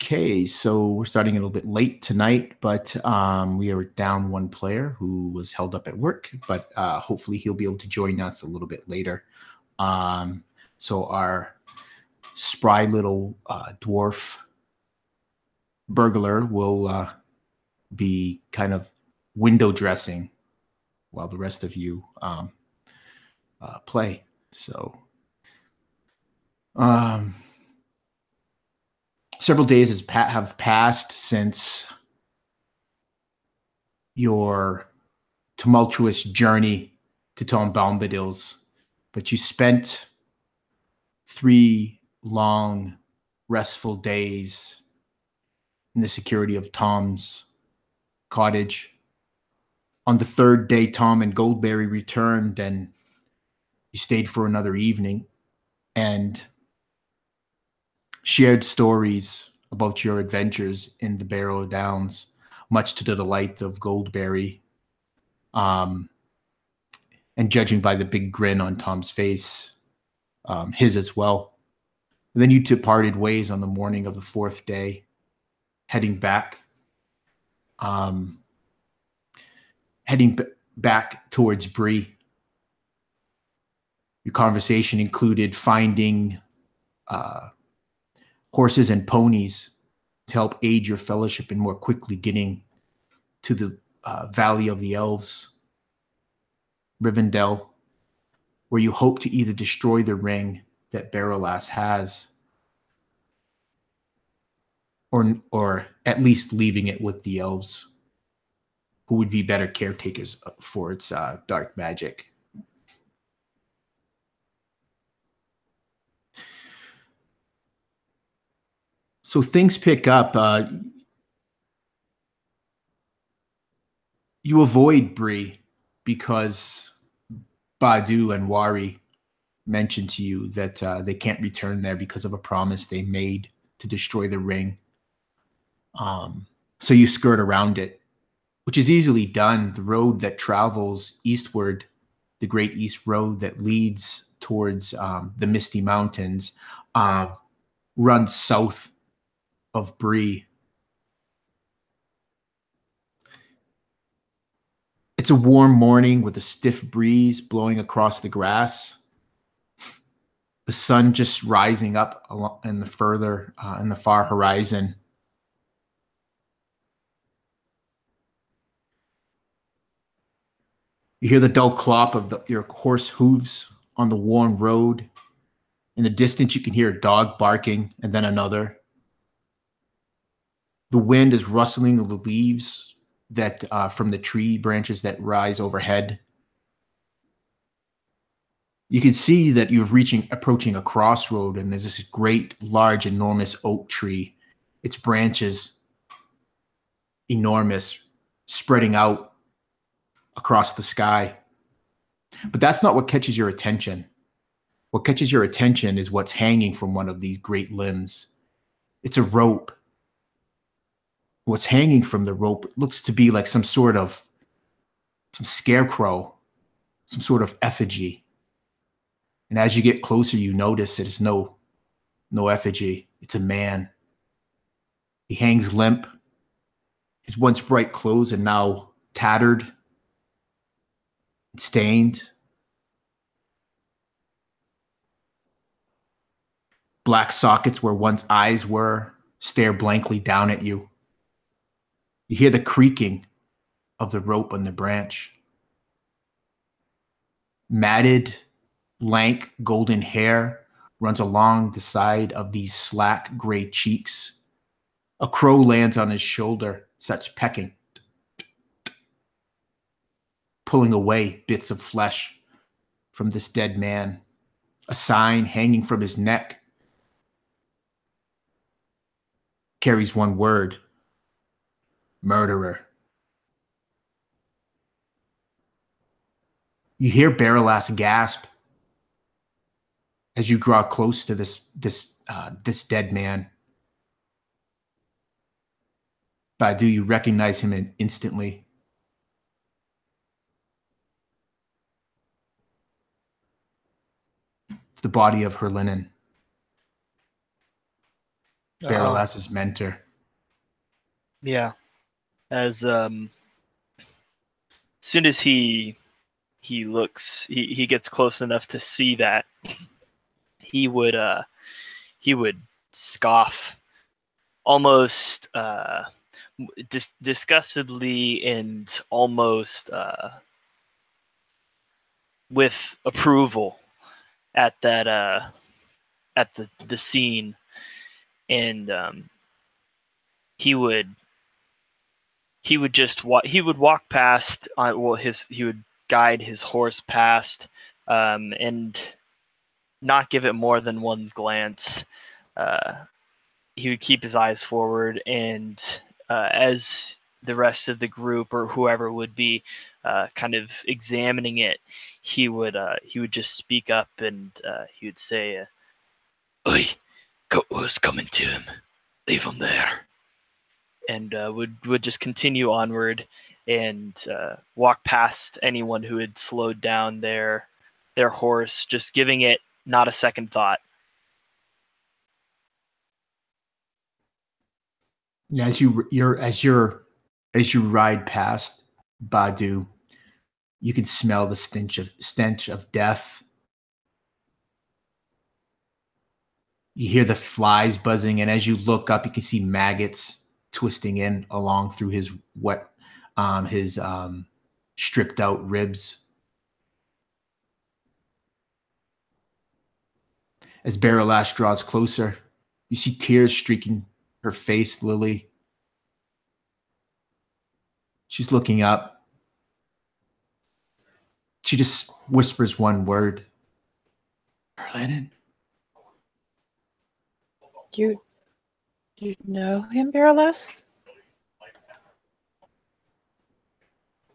Okay, so we're starting a little bit late tonight, but we are down one player who was held up at work, but hopefully he'll be able to join us a little bit later. So our spry little dwarf burglar will be kind of window dressing while the rest of you play. So several days have passed since your tumultuous journey to Tom Bombadil's, but you spent 3 long, restful days in the security of Tom's cottage. On the 3rd day, Tom and Goldberry returned, and you stayed for another evening and shared stories about your adventures in the Barrow Downs, much to the delight of Goldberry. And judging by the big grin on Tom's face, his as well. And then you two parted ways on the morning of the 4th day, heading back towards Bree. Your conversation included finding horses and ponies to help aid your fellowship in more quickly getting to the Valley of the Elves, Rivendell, where you hope to either destroy the ring that Berelas has, or at least leaving it with the elves, who would be better caretakers for its dark magic. So things pick up. You avoid Bree because Badu and Wari mentioned to you that they can't return there because of a promise they made to destroy the ring. So you skirt around it, which is easily done. The road that travels eastward, the Great East Road that leads towards the Misty Mountains, runs south of Bree. It's a warm morning with a stiff breeze blowing across the grass. The sun just rising up in the far horizon. You hear the dull clop of your horse hooves on the worn road. In the distance, you can hear a dog barking and then another. The wind is rustling the leaves that from the tree branches that rise overhead. You can see that you're approaching a crossroad, and there's this great, large, enormous oak tree. Its branches, enormous, spreading out across the sky. But that's not what catches your attention. What catches your attention is what's hanging from one of these great limbs. It's a rope. What's hanging from the rope looks to be like some scarecrow, some sort of effigy. And as you get closer, you notice it is no effigy. It's a man. He hangs limp. His once bright clothes are now tattered and stained. Black sockets where once eyes were stare blankly down at you. You hear the creaking of the rope on the branch. Matted, lank, golden hair runs along the side of these slack gray cheeks. A crow lands on his shoulder, such pecking, pulling away bits of flesh from this dead man. A sign hanging from his neck carries one word: murderer. You hear Berelas gasp as you draw close to this dead man. Badu, you recognize him instantly. It's the body of Herlinen. Berelas' mentor. Yeah. As soon as he looks, he gets close enough to see that, he would scoff almost disgustedly and almost with approval at that at the scene, and he would just he would walk past. He would guide his horse past, and not give it more than one glance. He would keep his eyes forward, and as the rest of the group or whoever would be kind of examining it, he would just speak up, and he would say, "Oi, who's coming to him? Leave him there." And would just continue onward and walk past anyone who had slowed down their horse, just giving it not a second thought. As you ride past Badu, you can smell the stench of death. You hear the flies buzzing, and as you look up, you can see maggots twisting in along through his stripped out ribs. As Berelas draws closer, you see tears streaking her face, Lily. She's looking up. She just whispers one word. Erlennon. Do you know him, Berelas?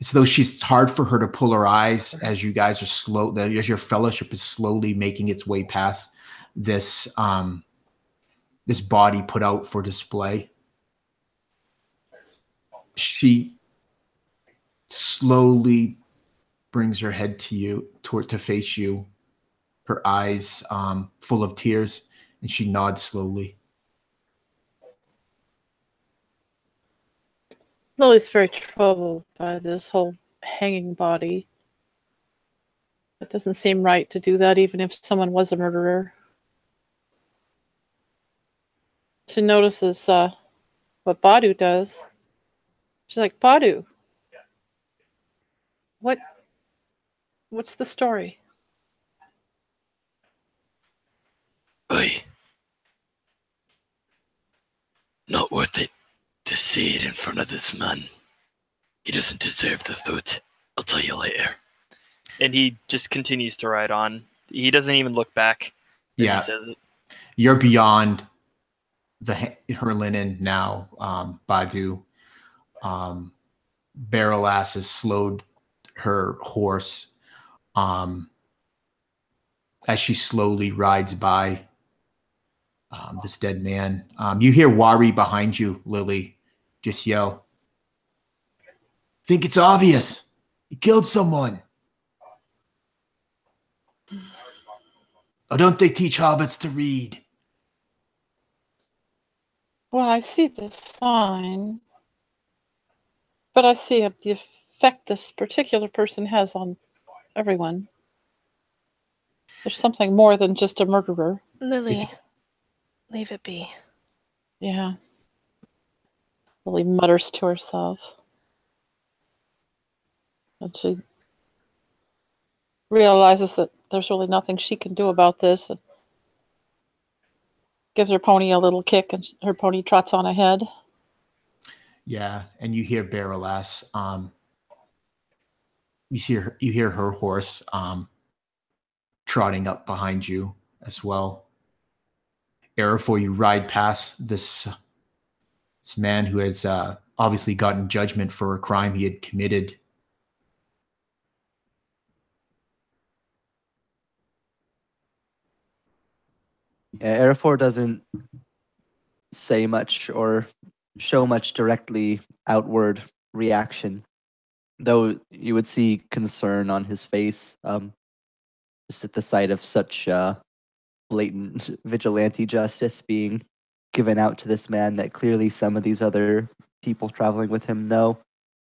It's though it's hard for her to pull her eyes as you guys are as your fellowship is slowly making its way past this this body put out for display. She slowly brings her head to face you, her eyes full of tears, and she nods slowly. Lily's very troubled by this whole hanging body. It doesn't seem right to do that, even if someone was a murderer. She notices what Badu does. She's like, Badu, what's the story? Oi. Not worth it to say it in front of this man. He doesn't deserve the thought. I'll tell you later. And he just continues to ride on. He doesn't even look back as he says it. You're beyond her linen now, Badu. Berelas has slowed her horse as she slowly rides by this dead man. You hear Wari behind you, Lily, just yell, "Think it's obvious. He killed someone." Oh, don't they teach hobbits to read? Well, I see the sign, but I see the effect this particular person has on everyone. There's something more than just a murderer. Lily, leave it be. Yeah. Lily mutters to herself. And she realizes that there's really nothing she can do about this, and gives her pony a little kick, and her pony trots on ahead. Yeah, and you hear Berelas. You hear her horse trotting up behind you as well. Eriador, you ride past this man who has obviously gotten judgment for a crime he had committed. Yeah, Eriador doesn't say much or show much directly outward reaction, though you would see concern on his face, just at the sight of such blatant vigilante justice being given out to this man that clearly some of these other people traveling with him know,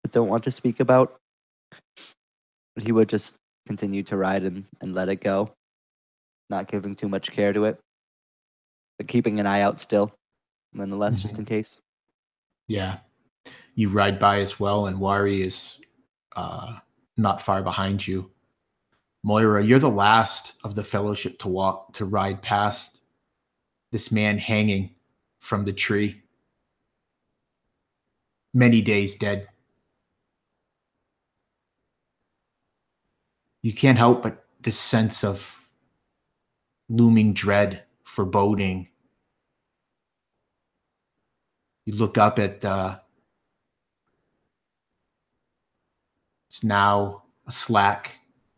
but don't want to speak about. He would just continue to ride and let it go, not giving too much care to it, but keeping an eye out still, nonetheless, just in case. Yeah. You ride by as well, and Wari is not far behind you. Moira, you're the last of the fellowship to ride past this man hanging from the tree. Many days dead. You can't help but this sense of looming dread, foreboding. You look up at it's now a slack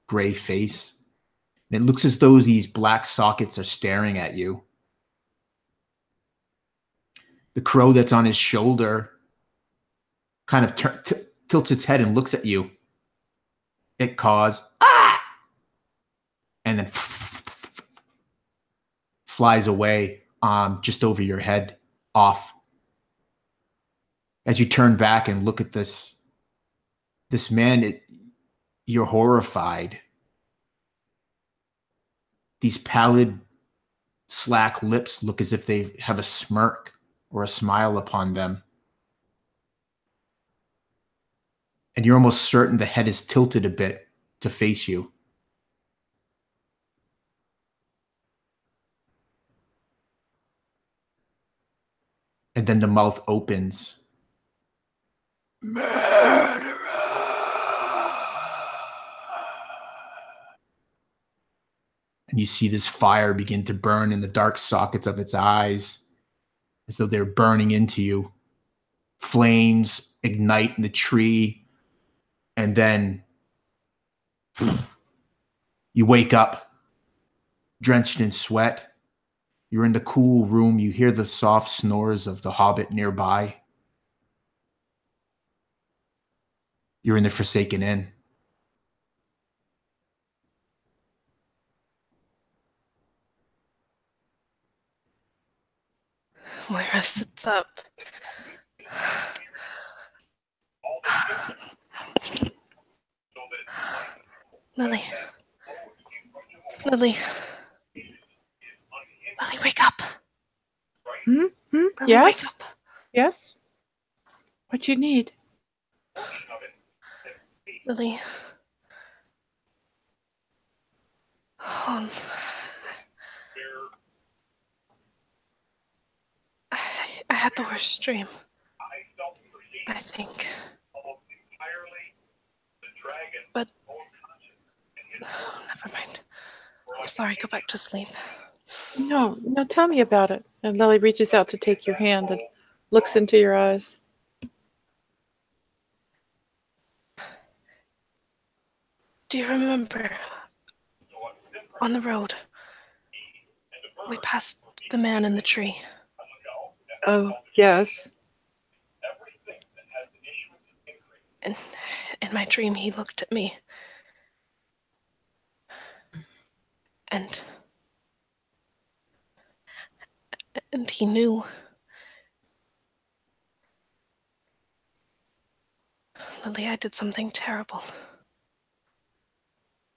gray face. And it looks as though these black sockets are staring at you. The crow that's on his shoulder kind of tilts its head and looks at you. It caws, ah! And then flies away just over your head, off. As you turn back and look at this man, you're horrified. These pallid, slack lips look as if they have a smirk or a smile upon them. And you're almost certain the head is tilted a bit to face you. And then the mouth opens. Murderer! And you see this fire begin to burn in the dark sockets of its eyes, as though they're burning into you. Flames ignite in the tree, and then you wake up, drenched in sweat. You're in the cool room. You hear the soft snores of the hobbit nearby. You're in the Forsaken Inn. Moira sits up. Lily. Lily. Lily, wake up. Hmm? Lily, Yes? wake up. Yes? What you need? Lily. Oh, I had the worst dream. I think. But never mind. I'm sorry, go back to sleep. No, tell me about it. And Lily reaches out to take your hand and looks into your eyes. Do you remember on the road we passed the man in the tree? Oh, yes. And in my dream, he looked at me. And he knew. Lily, I did something terrible.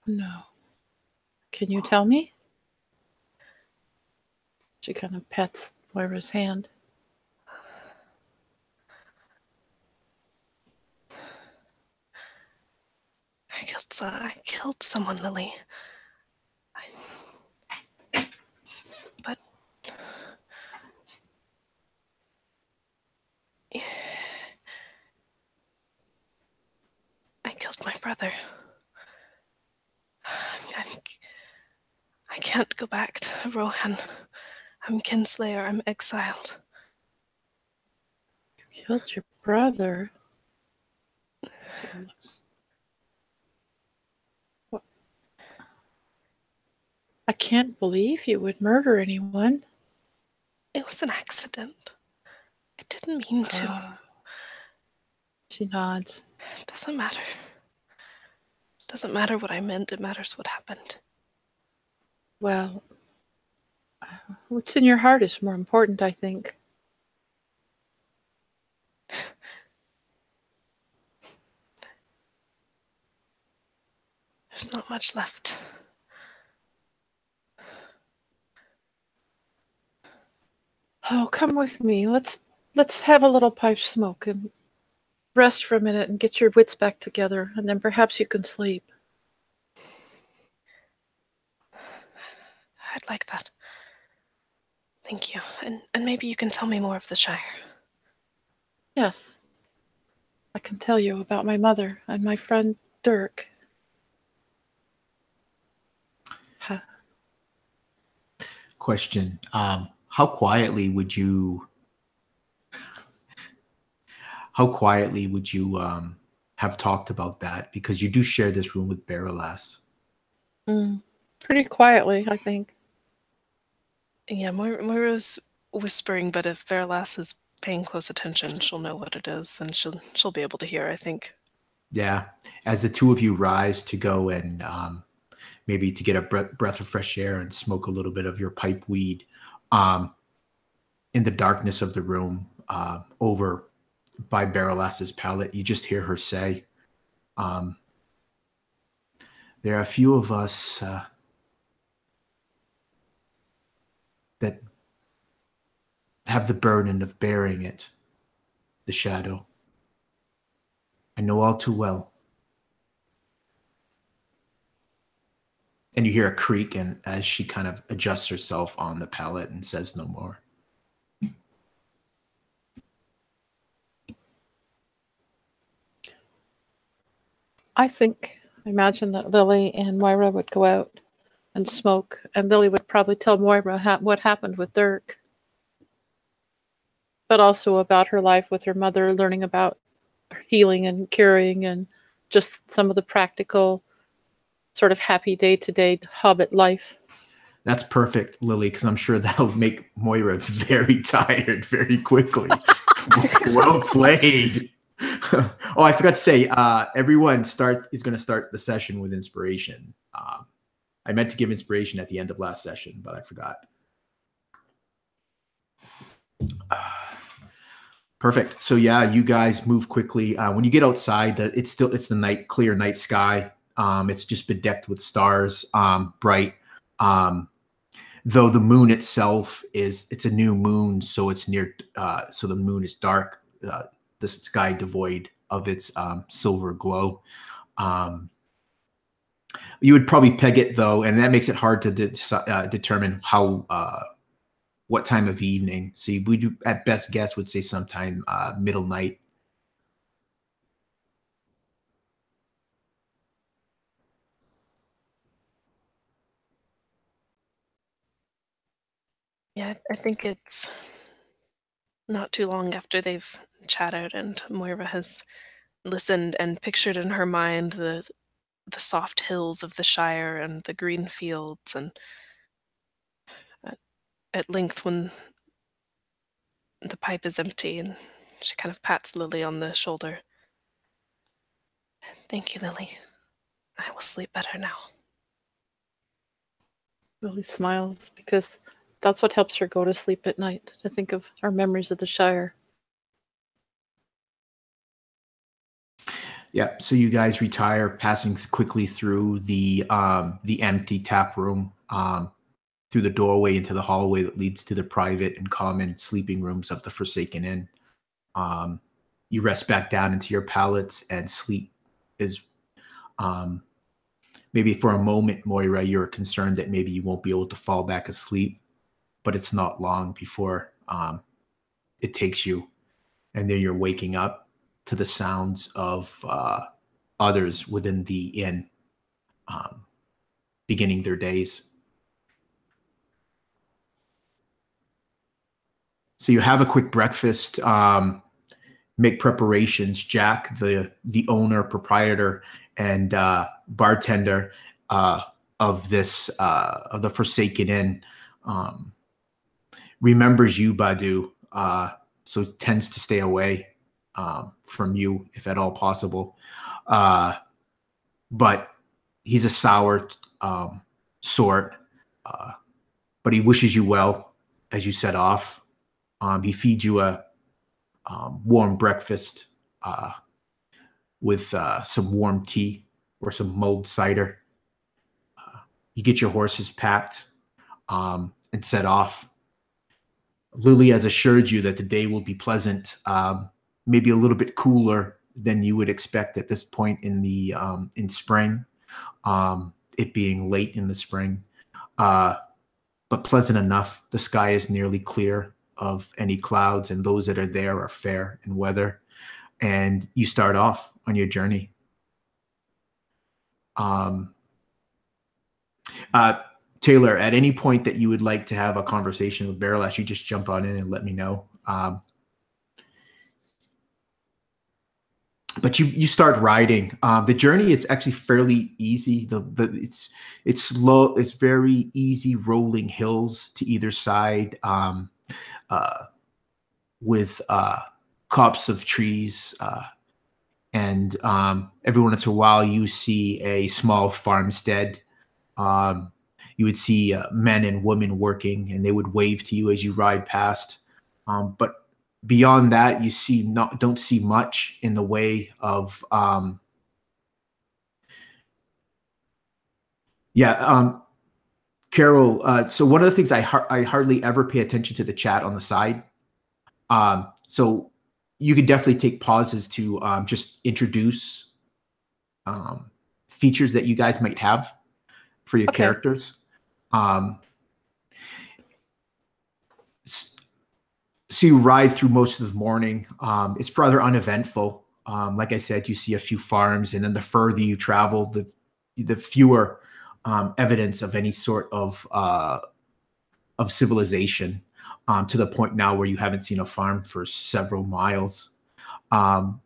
No. Can you tell me? She kind of pets Moira's hand. I killed someone, Lily. But I killed my brother. I can't go back to Rohan. I'm kinslayer. I'm exiled. You killed your brother? What? I can't believe you would murder anyone. It was an accident. I didn't mean to. She nods. It doesn't matter. It doesn't matter what I meant. It matters what happened. Well, What's in your heart is more important, I think. There's not much left. Oh, come with me. Let's have a little pipe smoke and rest for a minute and get your wits back together, and then perhaps you can sleep. I'd like that. Thank you. And maybe you can tell me more of the Shire. Yes. I can tell you about my mother and my friend Dirk. Question. How quietly would you have talked about that? Because you do share this room with Berelas. Pretty quietly, I think. Yeah, Moira's whispering, but if Berelas is paying close attention, she'll know what it is, and she'll be able to hear, I think. Yeah. As the two of you rise to go and maybe to get a breath of fresh air and smoke a little bit of your pipe weed, in the darkness of the room, over by Berelas's pallet, you just hear her say, there are a few of us that have the burden of bearing it, the shadow. I know all too well. And you hear a creak, and as she kind of adjusts herself on the pallet and says no more. I imagine that Lily and Moira would go out and smoke, and Lily would probably tell Moira what happened with Dirk, but also about her life with her mother, learning about healing and curing and just some of the practical sort of happy day-to-day hobbit life. That's perfect, Lily, because I'm sure that'll make Moira very tired very quickly. Well played. Oh, I forgot to say, everyone is going to start the session with inspiration. I meant to give inspiration at the end of last session, but I forgot. Perfect. So yeah, you guys move quickly. When you get outside, it's the clear night sky. It's just bedecked with stars, bright. Though the moon itself it's a new moon, so it's near. So the moon is dark. The sky devoid of its silver glow. You would probably peg it though, and that makes it hard to determine what time of evening. So we do at best guess would say sometime middle night. Yeah, I think it's not too long after they've chatted and Moira has listened and pictured in her mind the soft hills of the Shire and the green fields, and at length when the pipe is empty and she kind of pats Lily on the shoulder. Thank you, Lily. I will sleep better now. Lily smiles because that's what helps her go to sleep at night, to think of our memories of the Shire. Yeah, so you guys retire, passing quickly through the empty tap room, through the doorway into the hallway that leads to the private and common sleeping rooms of the Forsaken Inn. You rest back down into your pallets, and sleep is maybe for a moment, Moira, you're concerned that maybe you won't be able to fall back asleep, but it's not long before it takes you, and then you're waking up to the sounds of others within the inn beginning their days. So you have a quick breakfast, make preparations. Jack, the owner, proprietor, and bartender of the Forsaken Inn, remembers you, Badu, so tends to stay away from you if at all possible. But he's a sour sort. but he wishes you well as you set off. He feeds you a warm breakfast with some warm tea or some mulled cider. You get your horses packed and set off. Lily has assured you that the day will be pleasant, maybe a little bit cooler than you would expect at this point in the in spring, it being late in the spring, but pleasant enough. The sky is nearly clear of any clouds, and those that are there are fair in weather. And you start off on your journey. Taylor, at any point that you would like to have a conversation with Berelas, you just jump on in and let me know. But you start riding. The journey is actually fairly easy. It's slow. It's very easy rolling hills to either side, with copse of trees, and every once in a while you see a small farmstead. You would see men and women working, and they would wave to you as you ride past. But beyond that, you don't see much in the way of Carol. So one of the things I hardly ever pay attention to the chat on the side. So you could definitely take pauses to just introduce features that you guys might have for your characters. So you ride through most of the morning. It's rather uneventful. Like I said, you see a few farms, and then the further you travel, the fewer evidence of any sort of civilization, to the point now where you haven't seen a farm for several miles. The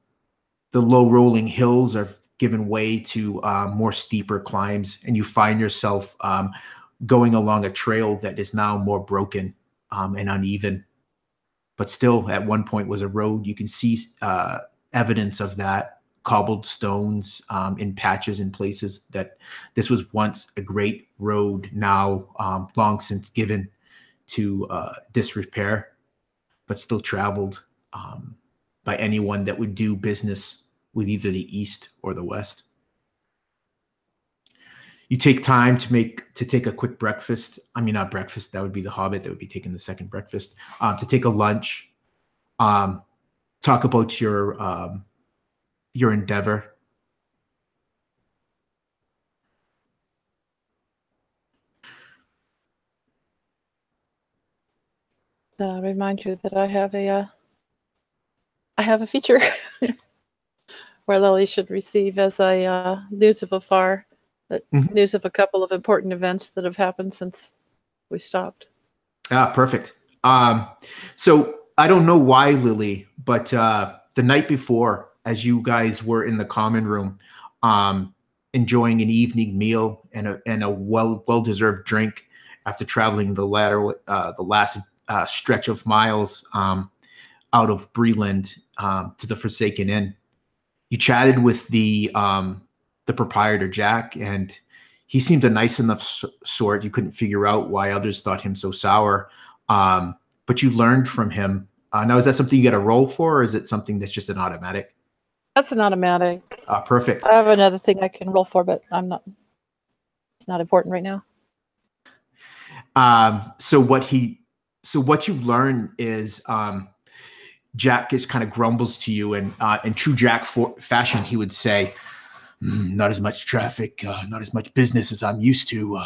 low rolling hills are given way to more steeper climbs, and you find yourself going along a trail that is now more broken and uneven, but still at one point was a road. You can see evidence of that, cobbled stones in patches in places that this was once a great road, now long since given to disrepair, but still traveled by anyone that would do business with either the east or the west. You take time to take a quick breakfast. I mean, not breakfast. That would be the Hobbit. That would be taking the second breakfast. To take a lunch. Talk about your endeavor. Remind you that I have a feature where Lily should receive as a news of afar. News of a couple of important events that have happened since we stopped. Perfect. So I don't know why, Lily, but the night before, as you guys were in the common room, enjoying an evening meal and a well-deserved drink after traveling the last stretch of miles out of Breland to the Forsaken Inn, you chatted with the proprietor, Jack, and he seemed a nice enough sort. You couldn't figure out why others thought him so sour, but you learned from him. Now, is that something you get a roll for, or is it something that's just an automatic? That's an automatic. Perfect. I have another thing I can roll for, but it's not important right now. So what you learn is Jack just kind of grumbles to you, and in true Jack fashion, he would say, not as much traffic, not as much business as I'm used to.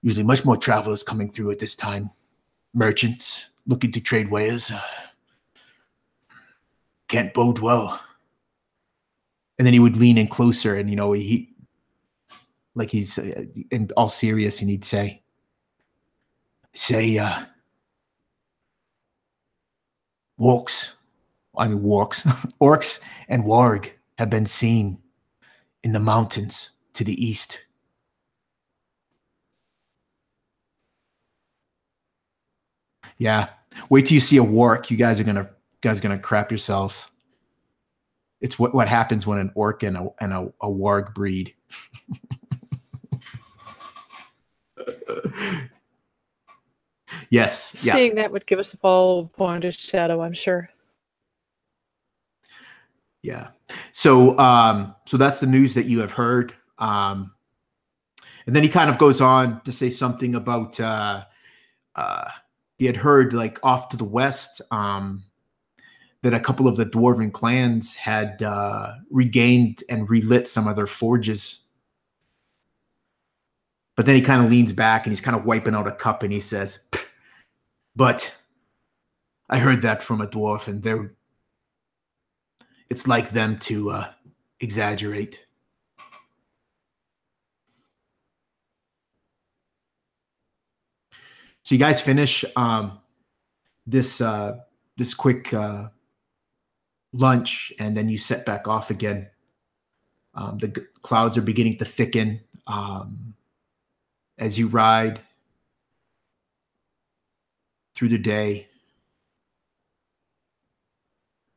Usually much more travelers coming through at this time. Merchants looking to trade wares. Can't bode well. And then he would lean in closer, and he's in all serious, and he'd say, orcs and warg have been seen in the mountains to the east. Yeah, wait till you see a warg. You guys are gonna crap yourselves. It's what happens when an orc and a warg breed. Yes. Yeah. Seeing that would give us all a point of shadow, I'm sure. Yeah. So so that's the news that you have heard. And then he kind of goes on to say something about he had heard like off to the west that a couple of the dwarven clans had regained and relit some of their forges. But then he kind of leans back and he's kind of wiping out a cup and he says, "But I heard that from a dwarf, and it's like them to exaggerate." So you guys finish this quick lunch, and then you set back off again. The clouds are beginning to thicken as you ride through the day.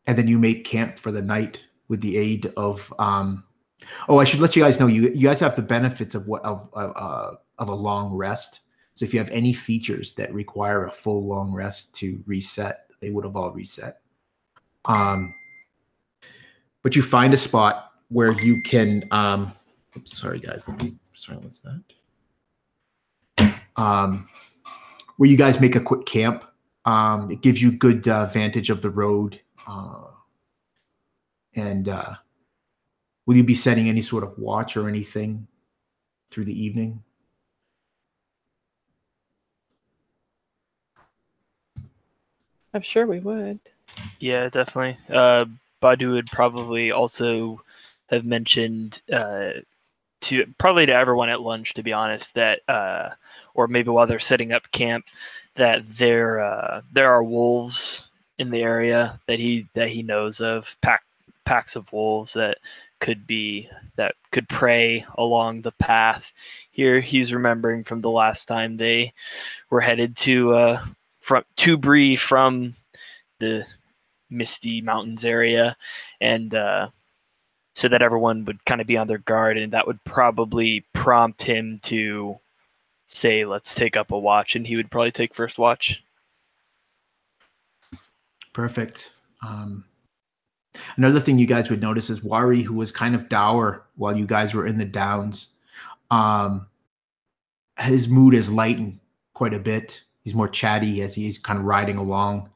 And then you make camp for the night with the aid of I should let you guys know you guys have the benefits of a long rest. So if you have any features that require a full long rest to reset, they would have all reset. But you find a spot where you can oops, sorry guys, let me silence that. Where you guys make a quick camp. It gives you good vantage of the road. And will you be setting any sort of watch or anything through the evening? I'm sure we would. Yeah, definitely. Badu would probably also have mentioned to everyone at lunch, to be honest, that or maybe while they're setting up camp, that there are wolves in the area that he knows of, packs of wolves that could prey along the path. Here he's remembering from the last time they were headed to Bree from the Misty Mountains area, and so that everyone would kind of be on their guard, and that would probably prompt him to say, "Let's take up a watch," and he would probably take first watch. Perfect. Another thing you guys would notice is Wari, who was kind of dour while you guys were in the downs, his mood has lightened quite a bit. He's more chatty as he's kind of riding along.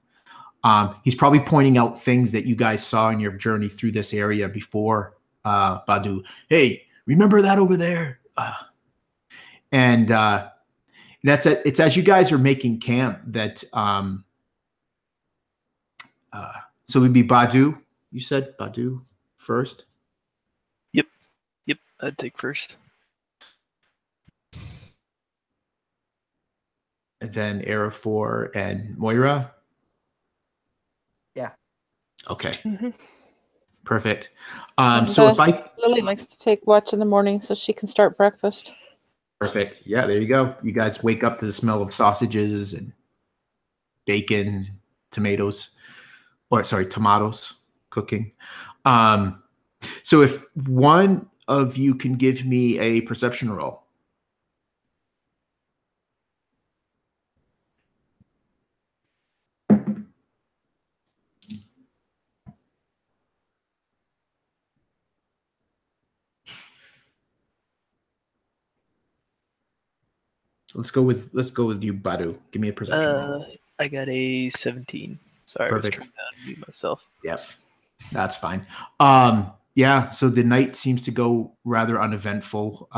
He's probably pointing out things that you guys saw in your journey through this area before, Badu. Hey, remember that over there? And that's it. It's as you guys are making camp that so it would be Badu. You said Badu first? Yep, I'd take first. And then Eriador and Moira? Yeah. Okay. Mm-hmm. Perfect. And, So if I... Lily likes to take watch in the morning so she can start breakfast. Perfect. Yeah, there you go. You guys wake up to the smell of sausages and bacon, tomatoes cooking. So if one of you can give me a perception roll. Let's go with you, Badu. Give me a perception roll. I got a 17. Sorry, Perfect. I was trying to unmute myself. Yep, that's fine. Yeah, so the night seems to go rather uneventful.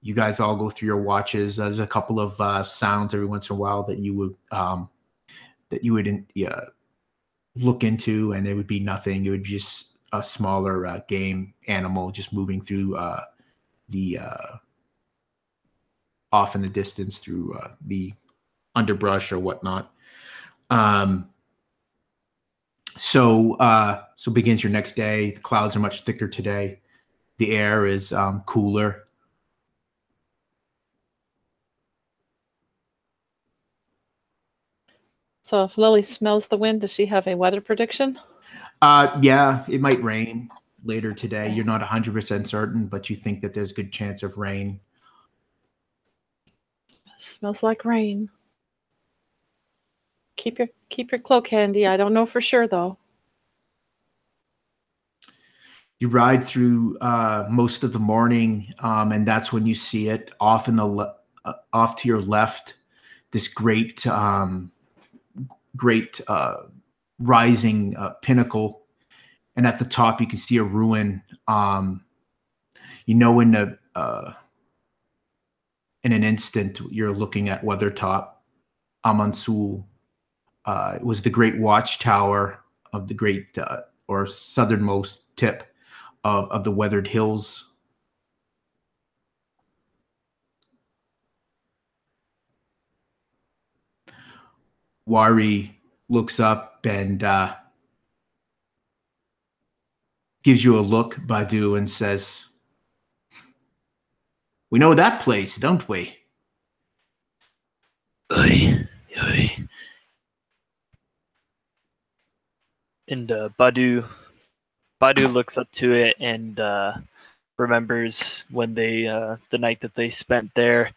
You guys all go through your watches. There's a couple of sounds every once in a while that you would look into, and it would be nothing. It would be just a smaller game animal just moving through the off in the distance through the underbrush or whatnot. So begins your next day. The clouds are much thicker today. The air is cooler. So if Lily smells the wind, does she have a weather prediction? Yeah, it might rain later today. You're not 100% certain, but you think that there's a good chance of rain. Smells like rain. Keep your cloak handy. I don't know for sure though. You ride through most of the morning, and that's when you see it off off to your left. This great rising pinnacle, and at the top you can see a ruin. In an instant you're looking at Weathertop. Amansul it was the great watchtower of the great or southernmost tip of the weathered hills. Wari looks up and gives you a look, Badu, and says, "We know that place, don't we?" Aye, aye. And Badu looks up to it and remembers when they the night that they spent there,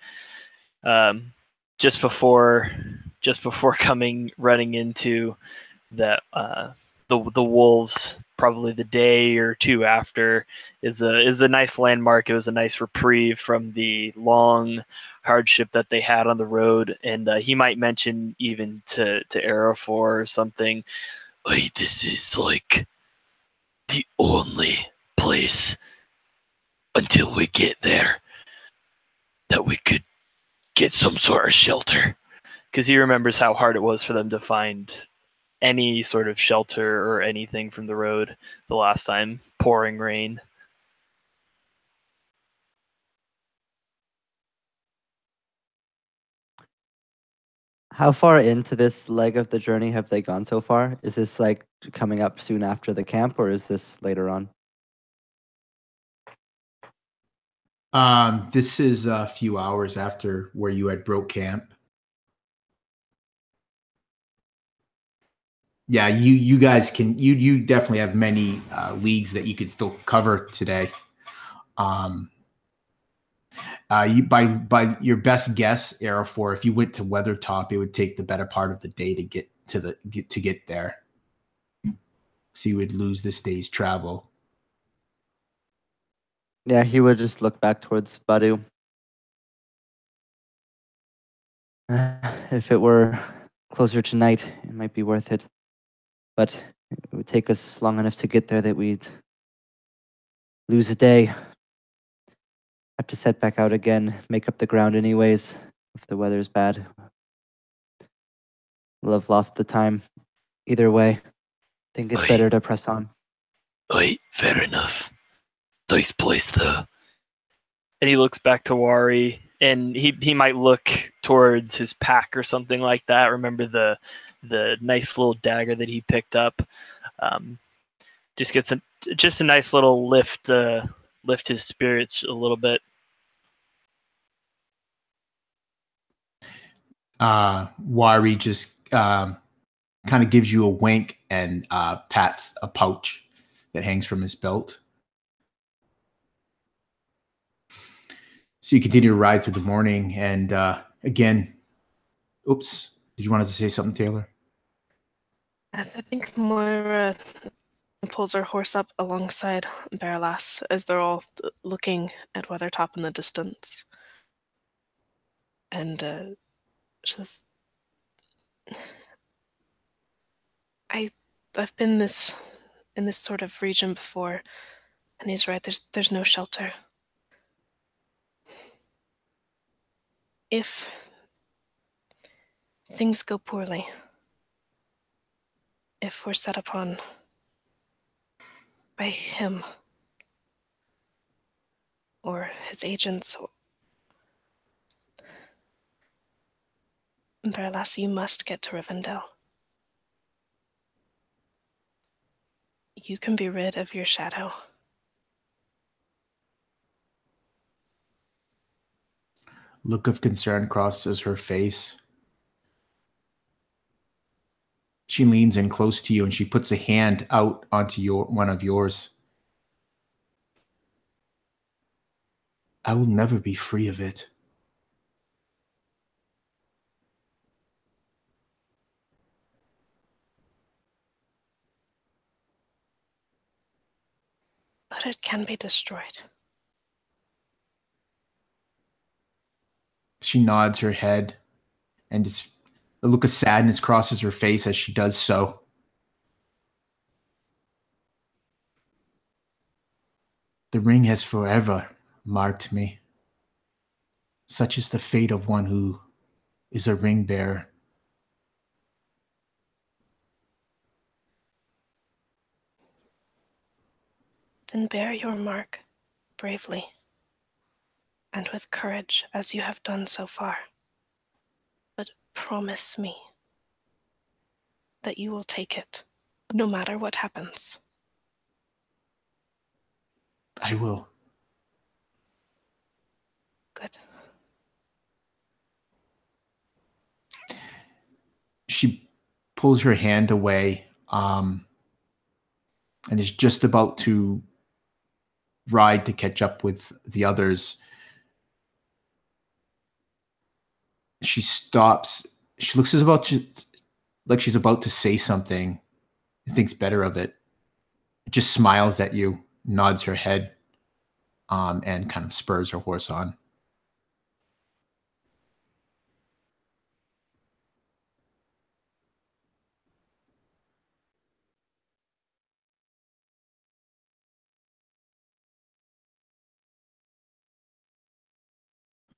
just before running into the wolves. Probably the day or two after is a nice landmark. It was a nice reprieve from the long hardship that they had on the road, and he might mention even to Arafor or something. Aye, this is like the only place until we get there that we could get some sort of shelter. Because he remembers how hard it was for them to find any sort of shelter or anything from the road the last time. Pouring rain. How far into this leg of the journey have they gone so far? Is this like coming up soon after the camp, or is this later on? This is a few hours after where you had broke camp. Yeah, you guys can you definitely have many leagues that you could still cover today. You by your best guess, Arafor, if you went to Weathertop, it would take the better part of the day to get there. So you would lose this day's travel. Yeah, he would just look back towards Badu. If it were closer to night, it might be worth it. But it would take us long enough to get there that we'd lose a day. Have to set back out again, make up the ground anyways, if the weather's bad. We'll have lost the time. Either way, think it's Aye. better to press on. Aye, fair enough. Nice place though. And he looks back to Wari, and he might look towards his pack or something like that. Remember the nice little dagger that he picked up. Just gets a nice little lift his spirits a little bit. Wari just kind of gives you a wink and pats a pouch that hangs from his belt. So you continue to ride through the morning, and again, oops, did you want to say something, Taylor? I think Moira pulls her horse up alongside Berelas as they're all looking at Weathertop in the distance. And she says, I've been in this sort of region before, and he's right, there's no shelter. If things go poorly, if we're set upon by him or his agents, Berelas, you must get to Rivendell. You can be rid of your shadow. Look of concern crosses her face. She leans in close to you and she puts a hand out onto one of yours. I will never be free of it. But it can be destroyed. She nods her head, and just a look of sadness crosses her face as she does so. The ring has forever marked me. Such is the fate of one who is a ring bearer. Then bear your mark bravely and with courage as you have done so far. But promise me that you will take it, no matter what happens. I will. Good. She pulls her hand away and is just about to ride to catch up with the others. She stops. She looks like she's about to say something and thinks better of it. Just smiles at you, nods her head, and kind of spurs her horse on.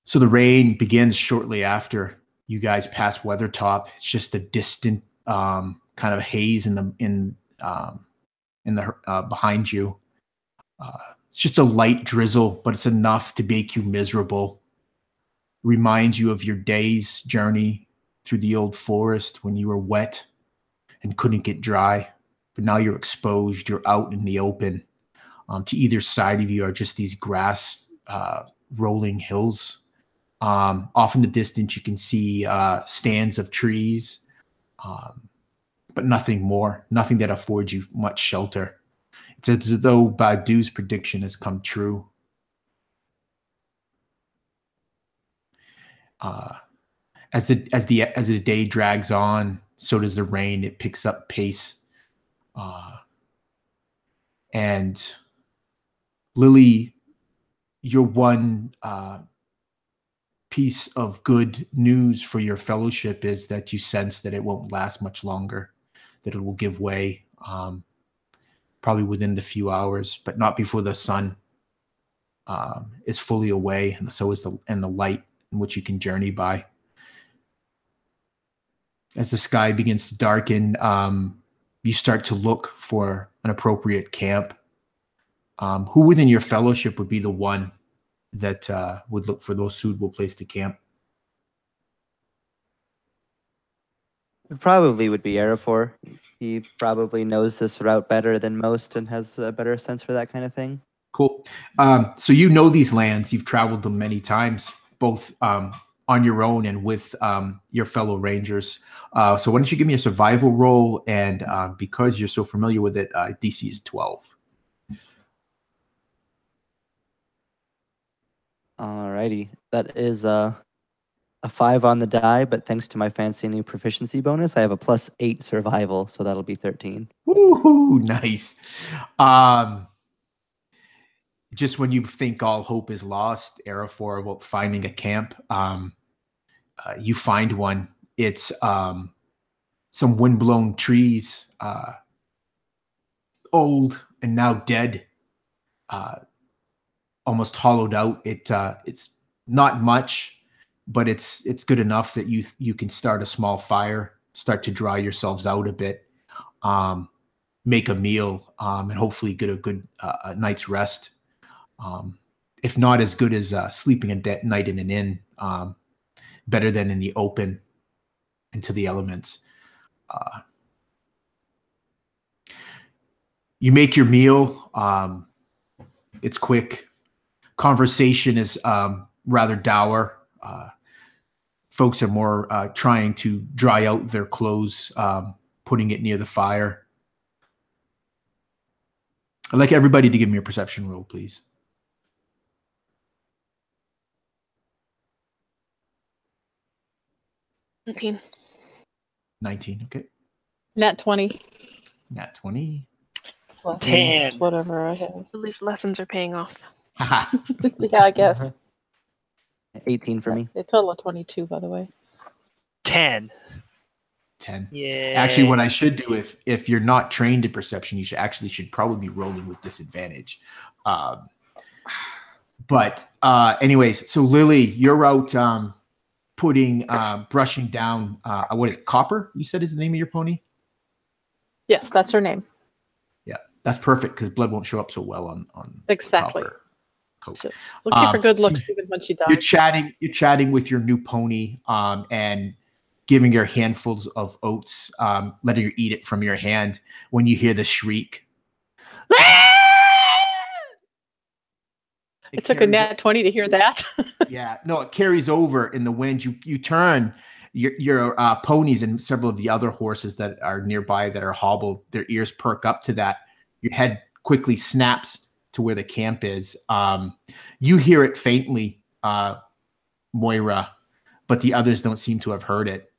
So the rain begins shortly after you guys pass Weathertop. It's just a distant kind of haze in the behind you. It's just a light drizzle, but it's enough to make you miserable. Reminds you of your day's journey through the old forest when you were wet and couldn't get dry. But now you're exposed. You're out in the open. To either side of you are just these grass rolling hills. Off in the distance, you can see stands of trees, but nothing more, nothing that affords you much shelter. It's as though Badu's prediction has come true. As the day drags on, so does the rain. It picks up pace, and Lily, your one piece of good news for your fellowship is that you sense that it won't last much longer, that it will give way, probably within the few hours, but not before the sun is fully away, and so is the light in which you can journey by. As the sky begins to darken, you start to look for an appropriate camp. Who within your fellowship would be the one that would look for those suitable place to camp? It probably would be Eriador. He probably knows this route better than most and has a better sense for that kind of thing. Cool. So you know these lands. You've traveled them many times, both on your own and with your fellow rangers. So why don't you give me a survival roll? And because you're so familiar with it, DC is 12. Alrighty. That is a 5 on the die, but thanks to my fancy new proficiency bonus, I have a +8 survival, so that'll be 13. Woohoo! Nice. Just when you think all hope is lost, Eriador, about finding a camp, you find one. It's some windblown trees, old and now dead, almost hollowed out. It's not much, but it's good enough that you can start a small fire, start to dry yourselves out a bit, make a meal, and hopefully get a good night's rest. If not as good as sleeping a night in an inn, better than in the open into the elements. You make your meal. It's quick. Conversation is rather dour. Folks are more trying to dry out their clothes, putting it near the fire. I'd like everybody to give me a perception roll, please. 19. 19, okay. Nat 20. Nat 20. plus 10. whatever I have. At least lessons are paying off. Yeah, I guess. 18 for me. A total of 22, by the way. 10. 10. Yeah. Actually, what I should do if you're not trained in perception, you should probably be rolling with disadvantage. But anyways, so Lily, you're out brushing down what is it, Copper? You said is the name of your pony? Yes, that's her name. Yeah, that's perfect because blood won't show up so well on Exactly. Copper coat. So, looking for good so looks even when she dies. You're chatting with your new pony and giving her handfuls of oats, letting her eat it from your hand when you hear the shriek. It took a nat 20 to hear that. Yeah, no, it carries over in the wind. You turn your ponies and several of the other horses that are nearby that are hobbled, their ears perk up to that. Your head quickly snaps to where the camp is. You hear it faintly, Moira, but the others don't seem to have heard it.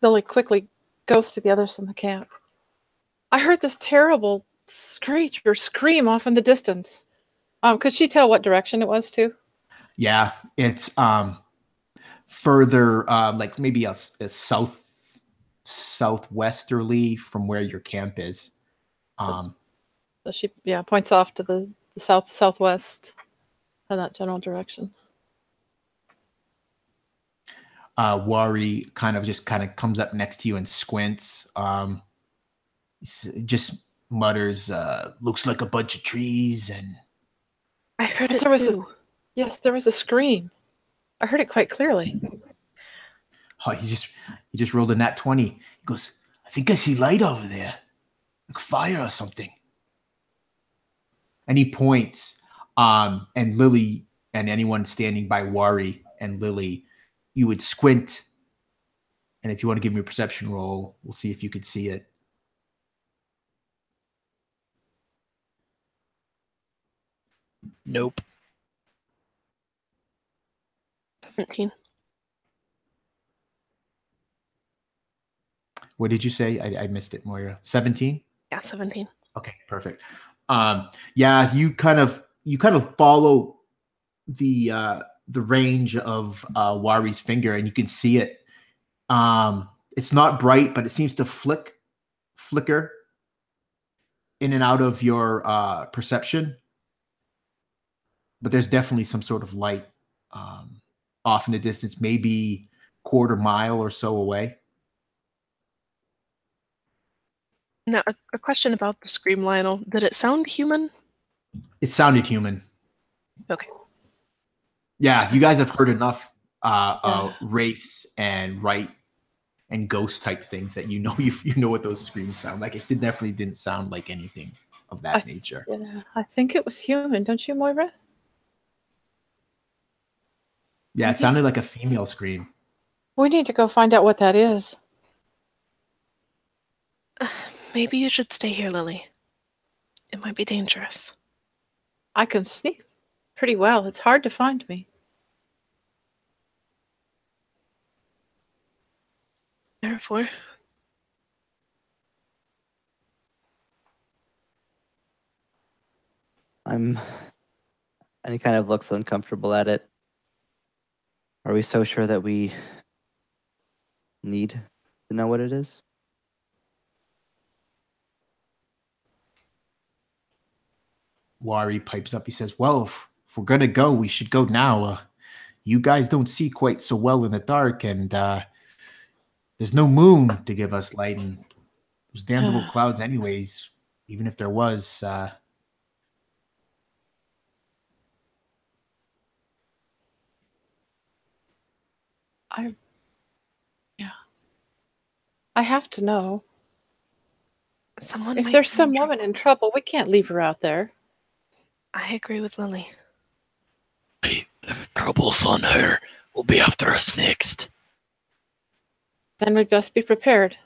Lily quickly goes to the others in the camp. I heard this terrible screech or scream off in the distance. Could she tell what direction it was to? Yeah, it's further, like maybe a southwesterly from where your camp is. So she points off to the southwest in that general direction. Wari kind of comes up next to you and squints. Just mutters, looks like a bunch of trees. And I heard it too. Yes, there was a scream. I heard it quite clearly. Oh, he just rolled a nat 20. He goes, I think I see light over there. Like fire or something. And he points. And Lily and anyone standing by Wari and Lily, you would squint. And if you want to give me a perception roll, we'll see if you could see it. Nope. 17. What did you say? I missed it, Moira. 17? Yeah, 17. Okay, perfect. Yeah, you kind of follow the range of Wari's finger, and you can see it. It's not bright, but it seems to flicker in and out of your perception. But there's definitely some sort of light off in the distance, maybe quarter mile or so away. Now, a question about the scream, Lionel. Did it sound human? It sounded human. Okay. Yeah, you guys have heard enough wraiths and and ghost type things that you know what those screams sound like. It definitely didn't sound like anything of that nature. Yeah, I think it was human, don't you, Moira? Yeah, it sounded like a female scream. We need to go find out what that is. Maybe you should stay here, Lily. It might be dangerous. I can sneak pretty well. It's hard to find me. Therefore, And he kind of looks uncomfortable at it. Are we so sure that we need to know what it is? Wari pipes up. He says, well, if we're going to go, we should go now. You guys don't see quite so well in the dark, and there's no moon to give us light, and those damn little clouds anyways, even if there was. I have to know. someone If might there's be some in woman in trouble, we can't leave her out there. I agree with Lily. If trouble's on her, will be after us next. Then we'd best be prepared.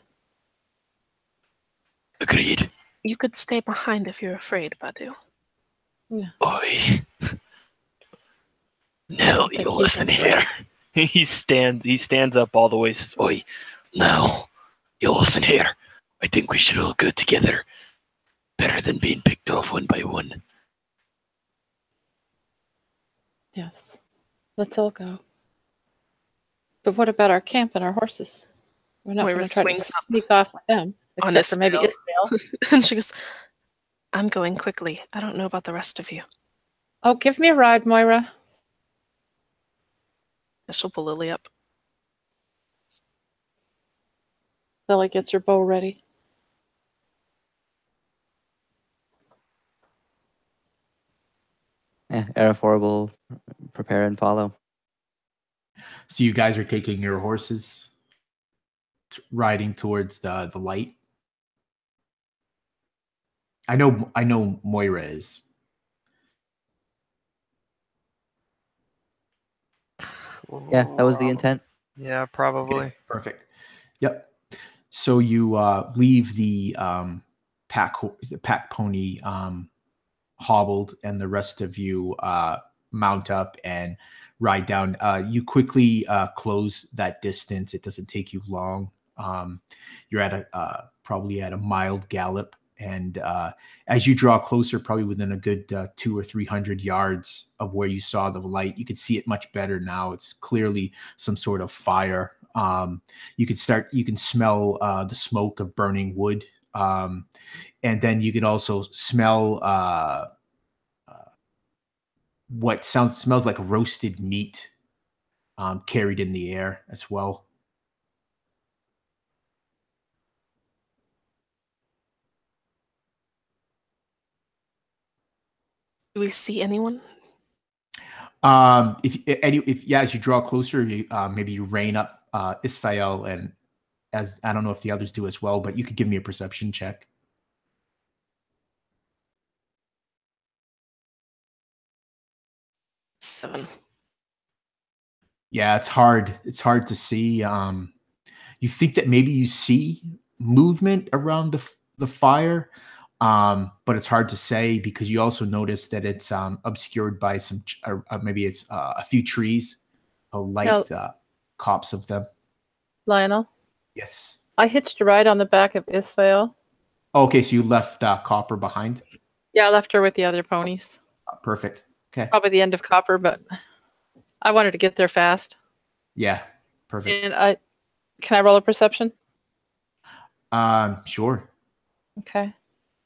Agreed. You could stay behind if you're afraid, Badu. Oi. Now you listen here. He stands up all the way. Says, Oi. Now, You listen here. I think we should all go together. Better than being picked off one by one. Yes. Let's all go. But what about our camp and our horses? We're not Moira going to try to swings up sneak off with them, on except for maybe Isabel. Isabel. And she goes, I'm going quickly. I don't know about the rest of you. Oh, give me a ride, Moira. And she'll pull Lily up. Lily gets her bow ready. Yeah, Eriador will prepare and follow. So you guys are taking your horses, riding towards the light. I know Moira is. Yeah, that was the intent. Yeah, probably. Okay, perfect. Yep. So you leave the pack pony hobbled, and the rest of you mount up and ride down. You quickly close that distance. It doesn't take you long. You're at probably at a mild gallop, and as you draw closer, probably within a good 200 or 300 yards of where you saw the light, you can see it much better now. It's clearly some sort of fire. You can smell the smoke of burning wood, and then you can also smell what smells like roasted meat carried in the air as well. Do we see anyone? If as you draw closer, maybe you rein up Isfael, and as I don't know if the others do as well, but you could give me a perception check. 7. Yeah, it's hard. It's hard to see. You think that maybe you see movement around the fire, but it's hard to say because you also notice that it's obscured by some maybe it's a few trees, a light copse of them. Lionel, Yes. I hitched a ride on the back of Isfael. Okay, so you left Copper behind. Yeah, I left her with the other ponies. Perfect. Okay. Probably the end of Copper, but I wanted to get there fast. Yeah. Perfect. And can I roll a perception? Sure. Okay.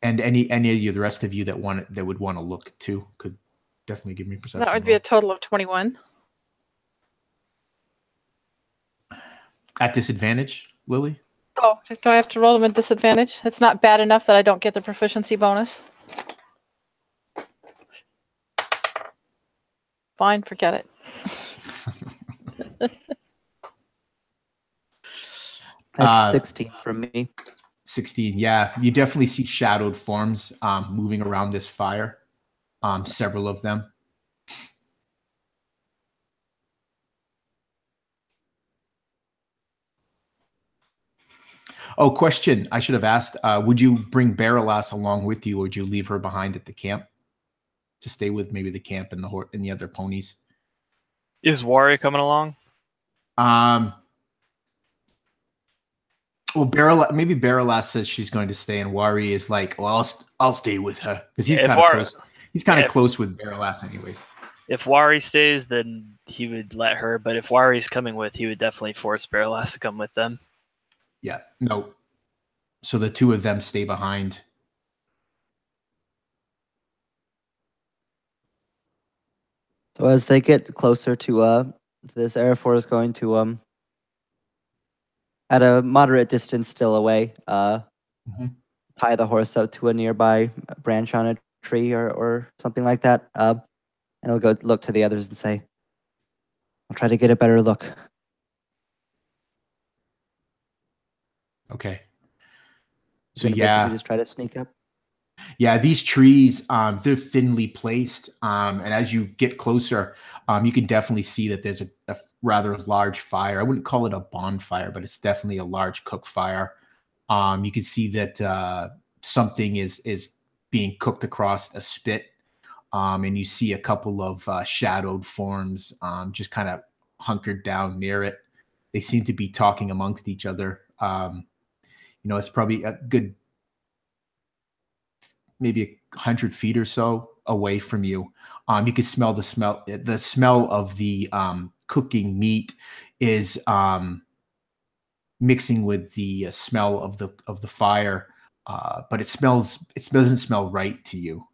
And any of the rest of you that would want to look too could definitely give me a perception. That would be a total of 21. At disadvantage, Lily? Oh, do I have to roll them at disadvantage? It's not bad enough that I don't get the proficiency bonus. Fine, forget it. That's 16 from me. 16, yeah. You definitely see shadowed forms moving around this fire, several of them. Oh, question. I should have asked, would you bring Berelas along with you, or would you leave her behind at the camp to stay with maybe the camp and the other ponies? Is Wari coming along? Well, maybe Berelas says she's going to stay, and Wari is like, well, I'll stay with her because he's kind of close. He's kind of close with Berelas, anyways. If Wari stays, then he would let her. But if Wari's coming with, he would definitely force Berelas to come with them. Yeah, no. So the two of them stay behind. So as they get closer to this, Eriador is going to at a moderate distance still away, tie the horse up to a nearby branch on a tree or something like that, and he'll go look to the others and say, I'll try to get a better look. Okay. So yeah, just try to sneak up. Yeah, these trees, they're thinly placed, and as you get closer, you can definitely see that there's a rather large fire. I wouldn't call it a bonfire, but it's definitely a large cook fire. You can see that something is being cooked across a spit, and you see a couple of shadowed forms just kind of hunkered down near it. They seem to be talking amongst each other. It's probably a good maybe 100 feet or so away from you. You can smell the smell of the cooking meat is mixing with the smell of the fire, but it doesn't smell right to you.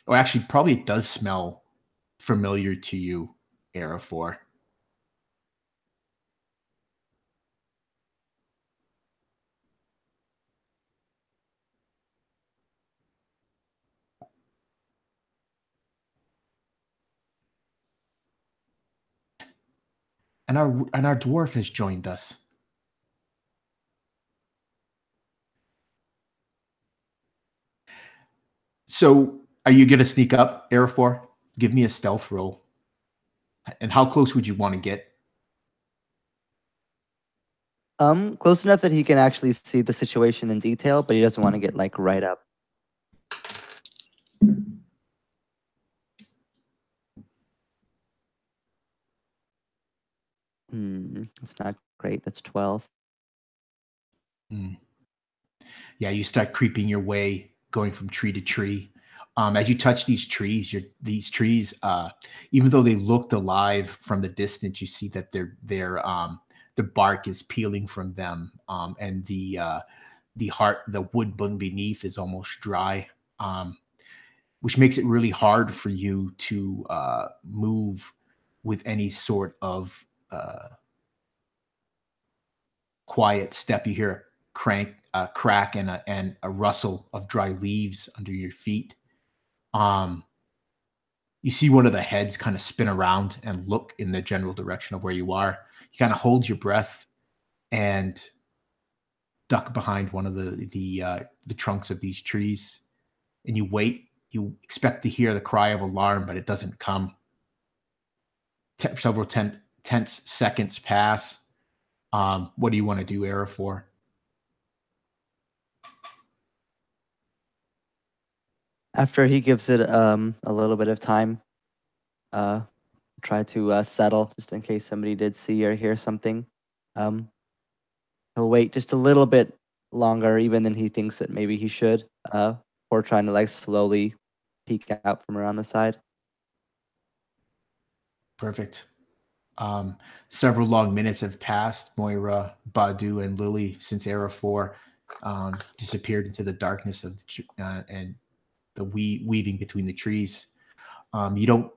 Or actually, probably it does smell familiar to you, Arafor. And our dwarf has joined us. So, are you going to sneak up, Arafor? Give me a stealth roll. And how close would you want to get? Close enough that he can actually see the situation in detail, but he doesn't want to get like right up. It's not great. That's 12. Yeah, you start creeping your way, going from tree to tree. As you touch these trees, even though they looked alive from the distance, you see that the bark is peeling from them, and the wood beneath is almost dry, which makes it really hard for you to move with any sort of quiet step. You hear a crack and a rustle of dry leaves under your feet. You see one of the heads kind of spin around and look in the general direction of where you are. You kind of hold your breath and duck behind one of the trunks of these trees, and you wait. You expect to hear the cry of alarm, but it doesn't come. Several tense seconds pass. What do you want to do, Arafor? After he gives it a little bit of time, try to settle just in case somebody did see or hear something. He'll wait just a little bit longer, even than he thinks that maybe he should, before trying to like slowly peek out from around the side. Perfect. Several long minutes have passed, Moira, Badu, and Lily, since Arafor disappeared into the darkness of and the weaving between the trees. You don't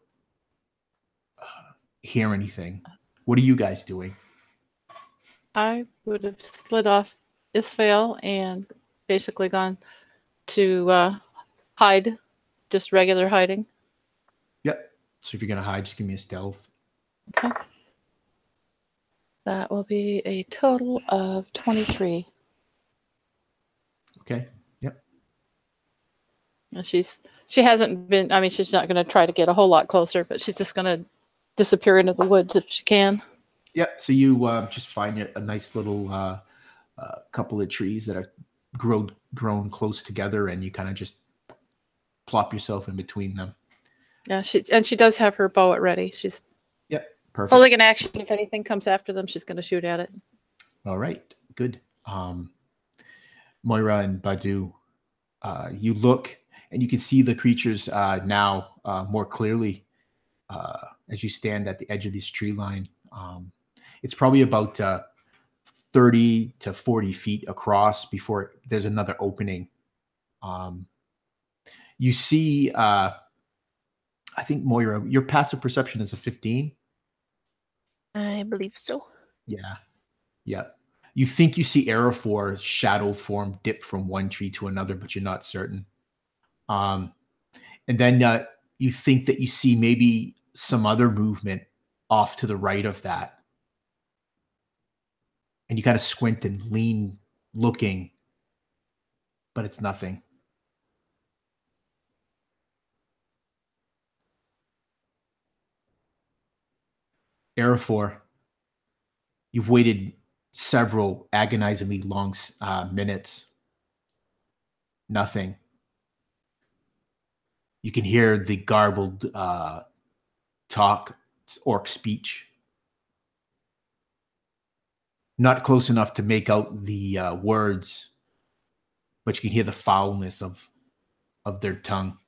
hear anything. What are you guys doing? I would have slid off Isfael and basically gone to hide, just regular hiding. Yep. So if you're going to hide, just give me a stealth. Okay. That will be a total of 23. Okay. Yep. And she hasn't been, I mean, she's not going to try to get a whole lot closer, but she's just going to disappear into the woods if she can. Yep. So you just find a nice little couple of trees that are grown close together, and you kind of just plop yourself in between them. Yeah, she does have her bow at ready. She's Perfect. holding an action. If anything comes after them, she's going to shoot at it. All right. Good. Moira and Badu, you look and you can see the creatures now more clearly as you stand at the edge of this tree line. It's probably about 30 to 40 feet across before there's another opening. You see, I think, Moira, your passive perception is a 15. I believe so. Yeah. Yeah. You think you see Arafor's shadow form dip from one tree to another, but you're not certain. And then you think that you see maybe some other movement off to the right of that. And you kind of squint and lean looking, but it's nothing. Arafor, you've waited several agonizingly long minutes. Nothing. You can hear the garbled talk, orc speech. Not close enough to make out the words, but you can hear the foulness of their tongue.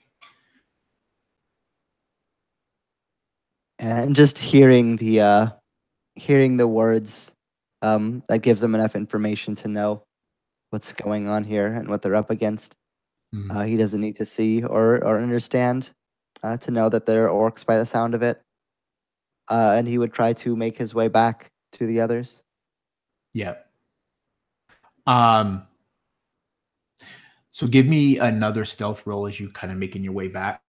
And just hearing the words, that gives him enough information to know what's going on here and what they're up against. He doesn't need to see or understand to know that they're orcs by the sound of it. And he would try to make his way back to the others. Yeah. So give me another stealth roll as you kind of making your way back.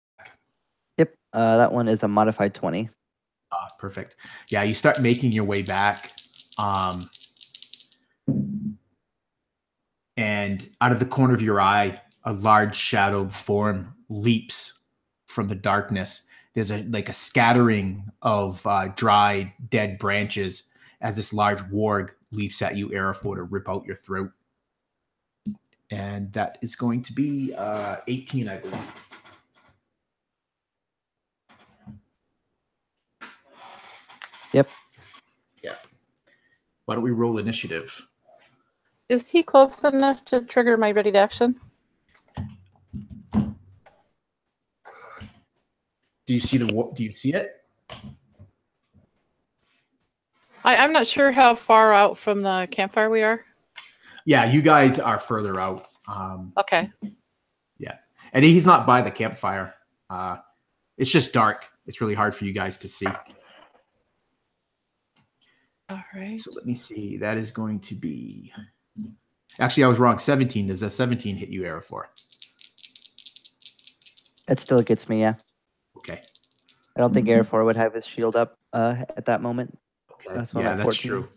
Yep. That one is a modified 20. Perfect. Yeah, you start making your way back. And out of the corner of your eye, a large shadowed form leaps from the darkness. There's a scattering of dried, dead branches as this large warg leaps at you, Eriador, to rip out your throat. And that is going to be 18, I believe. Yep. Yeah. Why don't we roll initiative? Is he close enough to trigger my ready to action? Do you see do you see it? I'm not sure how far out from the campfire we are. Yeah, you guys are further out. Okay. Yeah. And he's not by the campfire. It's just dark. It's really hard for you guys to see. All right. So let me see. That is going to be... Actually, I was wrong. 17. Does a 17 hit you, Eriador? It still gets me, yeah. Okay. I don't think Eriador would have his shield up at that moment. Okay. Yeah, that's true.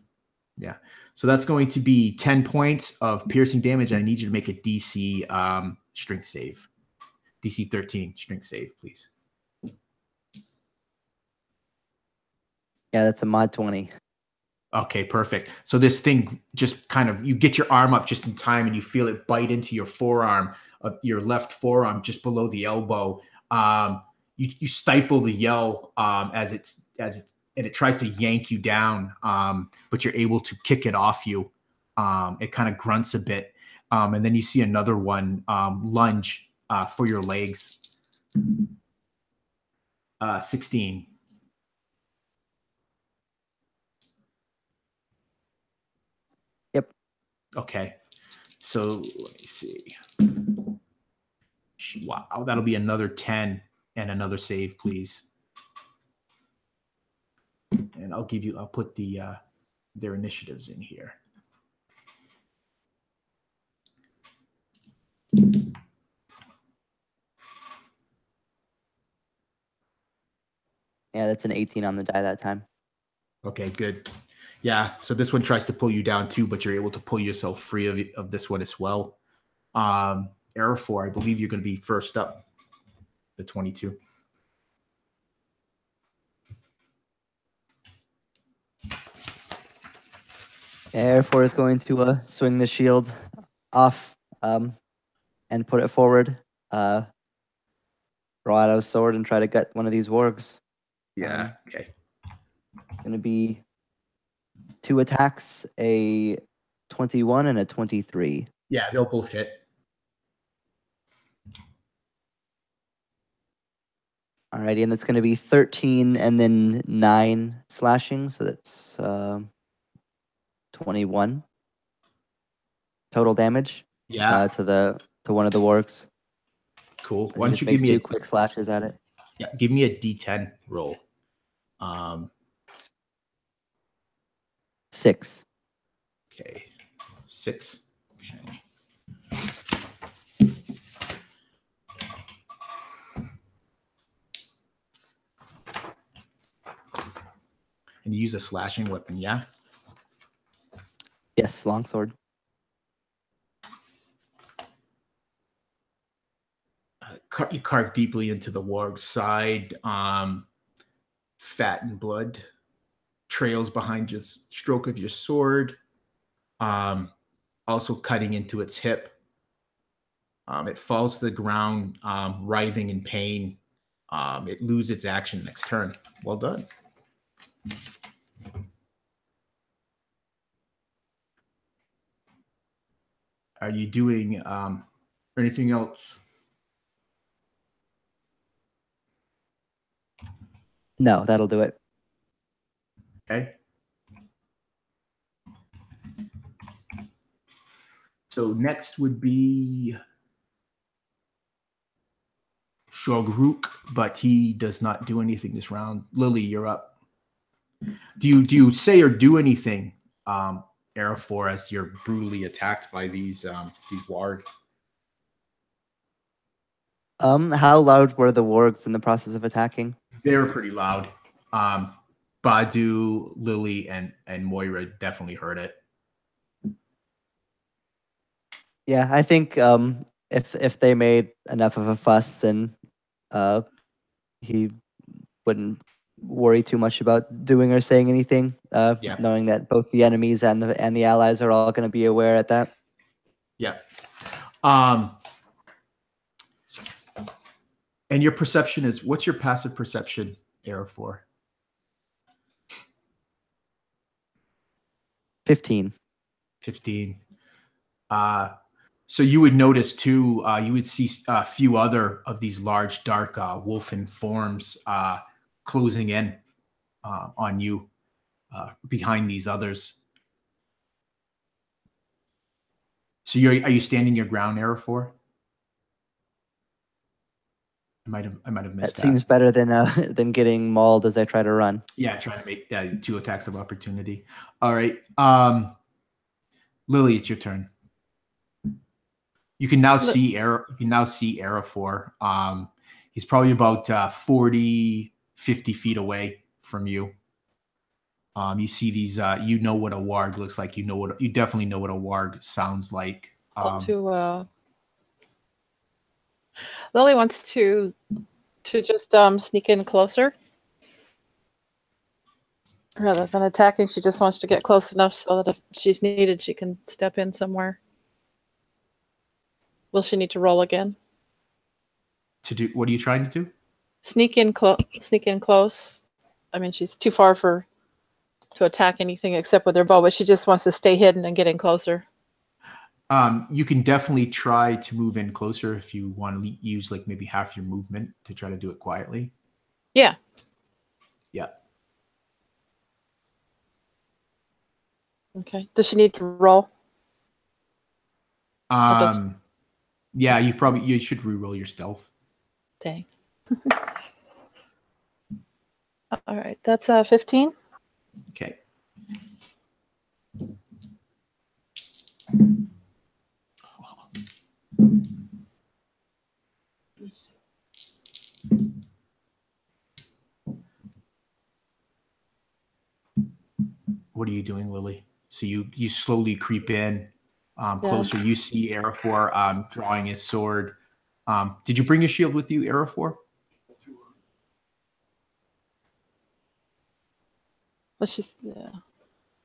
Yeah. So that's going to be 10 points of piercing damage. I need you to make a DC strength save. DC 13 strength save, please. Yeah, that's a mod 20. Okay, perfect. So this thing just kind of, you get your arm up just in time and you feel it bite into your forearm, your left forearm just below the elbow. You stifle the yell as it tries to yank you down, but you're able to kick it off you. It kind of grunts a bit. And then you see another one lunge for your legs. 16. Yep. Okay. So let me see. Wow, that'll be another 10 and another save, please. And I'll put their initiatives in here. Yeah, that's an 18 on the die that time. Okay, good. Yeah, so this one tries to pull you down too, but you're able to pull yourself free of this one as well. Eriador, I believe you're going to be first up, the 22. Eriador is going to swing the shield off and put it forward. Draw out his sword and try to gut one of these wargs. Yeah, okay. Going to be 2 attacks, a 21 and a 23. Yeah, they'll both hit. Alrighty, and that's going to be 13 and then 9 slashing, so that's 21 total damage. Yeah, to one of the wargs. cool. Why don't you give me 2 quick slashes at it? Yeah, give me a D10 roll. 6. Okay, 6. Okay. And you use a slashing weapon, yeah? Yes, longsword. You carve deeply into the warg's side. Fat and blood trails behind your stroke of your sword. Also cutting into its hip. It falls to the ground, writhing in pain. It loses its action next turn. Well done. Are you doing anything else? No, that'll do it. Okay. So next would be Shogruk, but he does not do anything this round. Lily, you're up. Do you say or do anything, Arafor, as you're brutally attacked by these wargs? How loud were the wargs in the process of attacking? They're pretty loud. Badu, Lily, and Moira definitely heard it. Yeah, I think if they made enough of a fuss, then he wouldn't worry too much about doing or saying anything, Yeah. knowing that both the enemies and the allies are all going to be aware at that. Yeah. And your perception is, what's your passive perception, Arafor? 15. 15. So you would notice too, you would see a few other of these large, dark wolfen forms closing in on you behind these others. So are you standing your ground, Arafor? I might have missed that. Seems better than getting mauled as I try to run. Yeah, trying to make 2 attacks of opportunity. All right. Lily, it's your turn. You can now see Arafor. He's probably about 40, 50 feet away from you. You see these. You know what a warg looks like. You definitely know what a warg sounds like. Lily wants to just sneak in closer rather than attacking. She just wants to get close enough so that if she's needed, she can step in somewhere. Will she need to roll again? To do what are you trying to do? Sneak in close. I mean, she's too far to attack anything except with her bow, but she just wants to stay hidden and get in closer. You can definitely try to move in closer if you want to use like maybe half your movement to try to do it quietly. Yeah. Yeah. Okay. Does she need to roll? Yeah, you should re-roll your stealth. Dang. All right, that's 15. Okay. What are you doing, Lily? So you slowly creep in closer. You see Arafor drawing his sword. Did you bring your shield with you, Arafor? Well,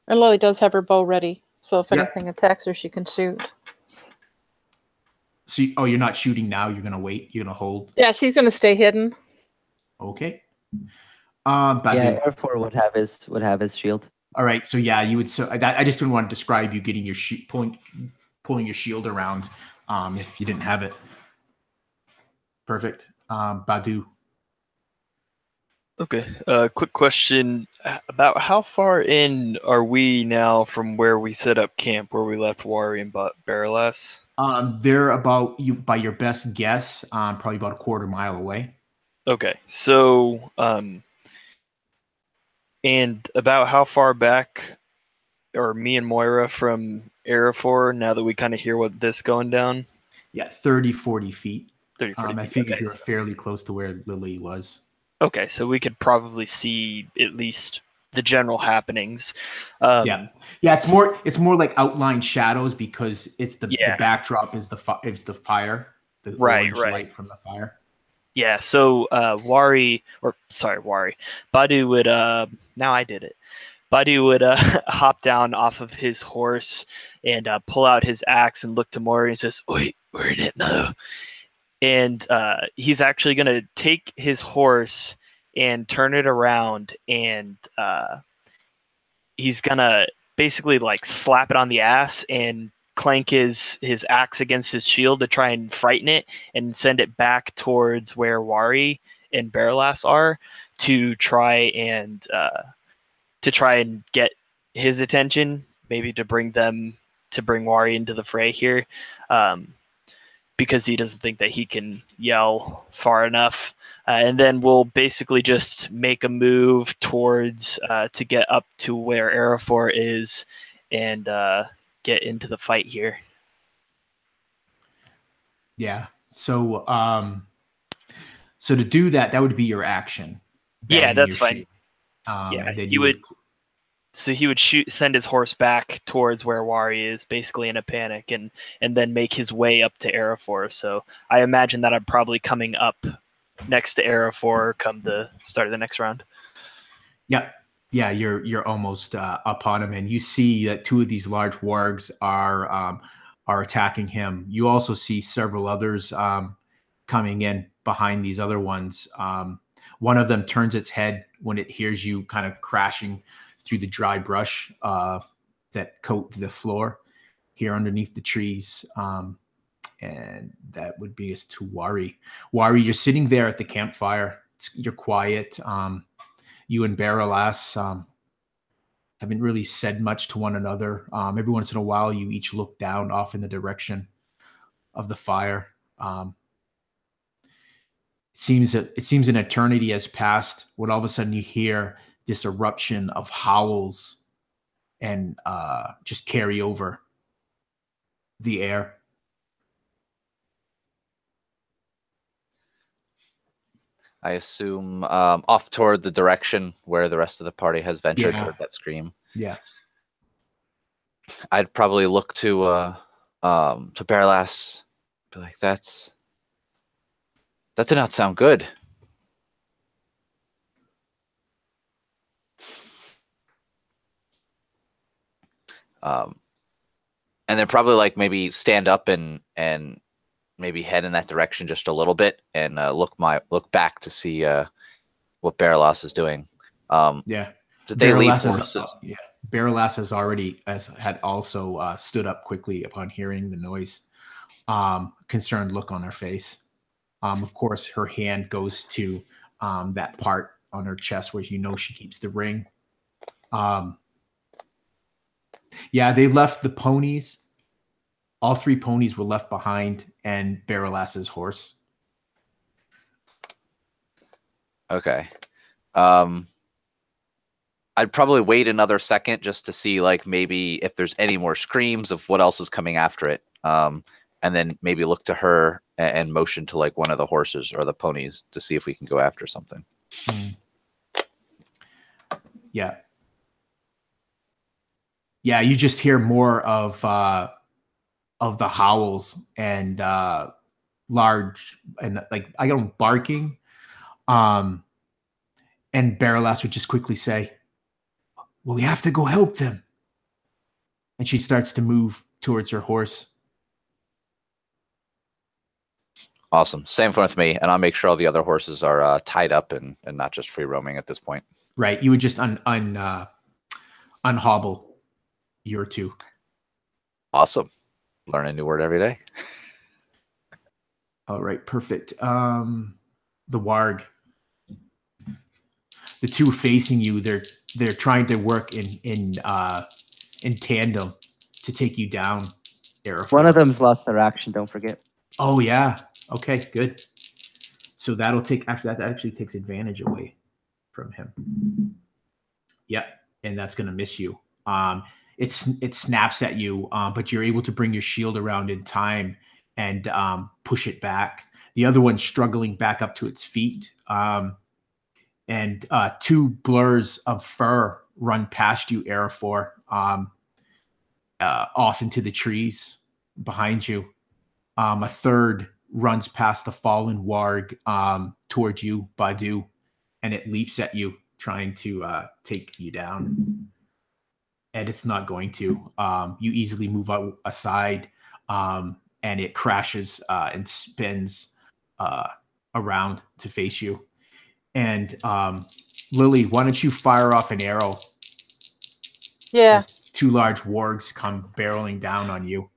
and Lily does have her bow ready, so if anything attacks her, she can shoot. So you're not shooting now. You're gonna wait. You're gonna hold. Yeah, she's gonna stay hidden. Okay. Yeah, Arafor would have his shield. All right. So yeah, you would. So I just didn't want to describe you getting your pulling your shield around if you didn't have it. Perfect. Badu. Okay. Quick question about how far in are we now from where we set up camp, where we left Wari and Berelas? They're about by your best guess, probably about a quarter mile away. Okay. So, and about how far back are me and Moira from Arafor now that we kind of hear what this going down? Yeah, 30, 40 feet. 30, 40 feet. I figured you were fairly close to where Lily was. Okay, so we could probably see at least the general happenings. Yeah. It's more like outlined shadows because it's the backdrop is the fire, the orange light from the fire. Yeah. So Badu would now I did it. Badu would hop down off of his horse and pull out his axe and look to Mori and says, "Wait, we're in it now." And he's actually going to take his horse and turn it around, and he's going to basically like slap it on the ass and clank his axe against his shield to try and frighten it and send it back towards where Wari and Berelas are to try and get his attention, maybe to bring Wari into the fray here, because he doesn't think that he can yell far enough. And then we'll basically just make a move towards to get up to where Eriador is and get into the fight here. Yeah. So so to do that would be your action. Yeah, banging that's your fine. shield. Yeah, And then he would. So he would send his horse back towards where Wari is, basically in a panic, and then make his way up to Eriador. So I imagine that I'm probably coming up next to Eriador come the start of the next round. Yeah. Yeah, you're almost upon him, and you see that two of these large wargs are attacking him. You also see several others coming in behind these other ones. One of them turns its head when it hears you kind of crashing through the dry brush that coat the floor here underneath the trees. And that would be as to Wari. Wari, you're sitting there at the campfire. You're quiet. You and Berelas haven't really said much to one another. Every once in a while, you each look down off in the direction of the fire. It seems an eternity has passed when all of a sudden you hear this eruption of howls and just carry over the air. I assume off toward the direction where the rest of the party has ventured toward that scream. Yeah. I'd probably look to Berelas, be like, that did not sound good. And then probably like maybe stand up and maybe head in that direction just a little bit and look back to see what Berelas is doing. Yeah. Did they leave horses? Yeah. Berelas had also stood up quickly upon hearing the noise. Concerned look on her face. Of course, her hand goes to that part on her chest where you know she keeps the ring. Yeah, they left the ponies. All three ponies were left behind, and Berelas's horse. Okay. I'd probably wait another second just to see like maybe if there's any more screams of what else is coming after it. And then maybe look to her and motion to like one of the horses or the ponies to see if we can go after something. Yeah. Yeah, you just hear more of the howls and large and like I don't barking. And Berelas would just quickly say, "Well, we have to go help them." And she starts to move towards her horse. Awesome. Same fun with me, and I'll make sure all the other horses are tied up and not just free roaming at this point. Right. You would just unhobble your two. Awesome. Learn a new word every day. All right. Perfect. The warg. The two facing you, they're trying to work in tandem to take you down, Eriador. One of them's lost their action, don't forget. Oh yeah. Okay, good. So that actually takes advantage away from him. Yep, and that's gonna miss you. It snaps at you, but you're able to bring your shield around in time and push it back. The other one's struggling back up to its feet. And two blurs of fur run past you, Eriador, off into the trees behind you. A third runs past the fallen warg towards you, Badu, and it leaps at you, trying to take you down. And it's not going to. You easily move aside, and it crashes and spins around to face you. And Lily, why don't you fire off an arrow? Yeah. Those two large wargs come barreling down on you.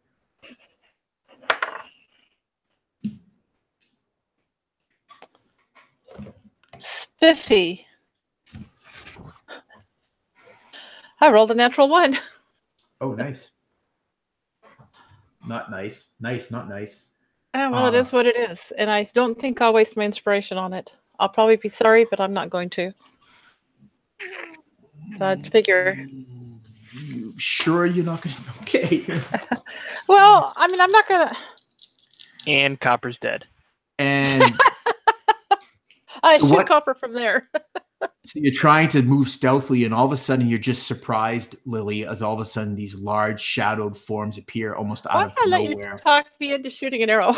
Biffy. I rolled a natural 1. Oh, nice. Not nice. Nice, not nice. Well, it is what it is, and I don't think I'll waste my inspiration on it. I'll probably be sorry, but I'm not going to. I figure. You sure you're not going to? Okay. Well, I mean, I'm not going to. And Copper's dead. And I So shoot what- copper from there. so you're trying to move stealthily, and all of a sudden you're just surprised, Lily, as all of a sudden these large shadowed forms appear almost Why out did I of let you nowhere. talk me into shooting an arrow?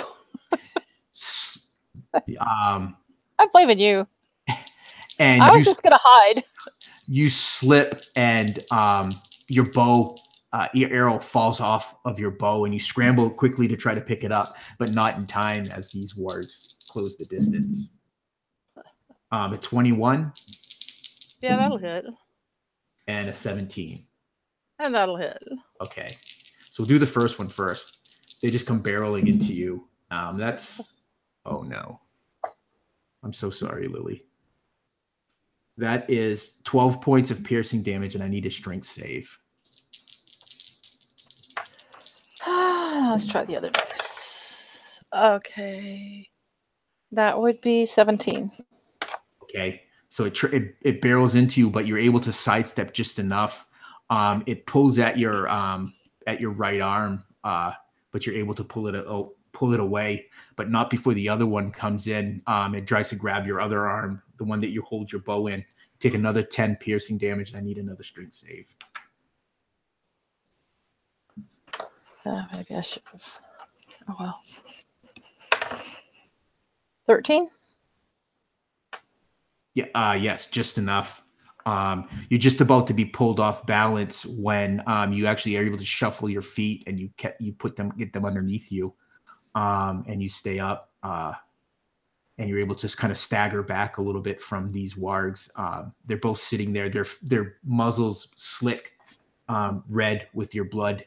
Um, I'm blaming you. and I was just going to hide. you slip, and your bow, your arrow falls off of your bow, and you scramble quickly to try to pick it up, but not in time as these wargs close the distance. A 21 Yeah, that'll hit. and a 17. And that'll hit. Okay, so we'll do the first one first. They just come barreling into you. That's, oh no. I'm so sorry, Lily. That is 12 points of piercing damage, and I need a strength save. Let's try the other dice. Okay. That would be 17. Okay, so it barrels into you, but you're able to sidestep just enough. It pulls at your right arm, but you're able to pull it away, but not before the other one comes in. It tries to grab your other arm, the one that you hold your bow in. Take another 10 piercing damage, and I need another strength save. Maybe I should have. Oh well. 13? Yeah, yes, just enough. You're just about to be pulled off balance when you actually are able to shuffle your feet, and you get them underneath you, and you stay up, and you're able to just kind of stagger back a little bit from these wargs. They're both sitting there. Their muzzles slick, red with your blood,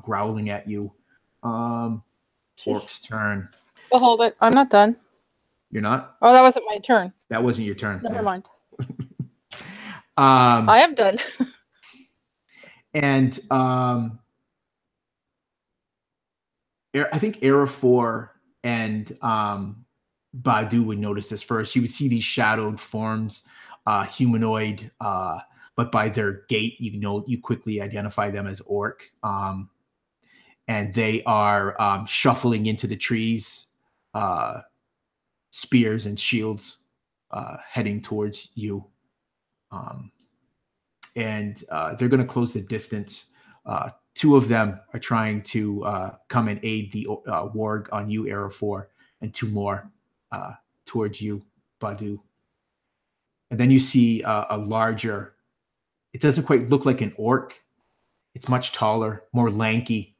growling at you. Orc's turn. Well, hold it. I'm not done. You're not? Oh, that wasn't my turn. That wasn't your turn. Never mind. I I am done. And I think Eriador and Badu would notice this first. You would see these shadowed forms, humanoid, but by their gait, you quickly identify them as orc. And they are shuffling into the trees, spears and shields, heading towards you. And they're going to close the distance. Two of them are trying to come and aid the warg on you, Eriador, and two more towards you, Badu. And then you see a larger, it doesn't quite look like an orc. It's much taller, more lanky,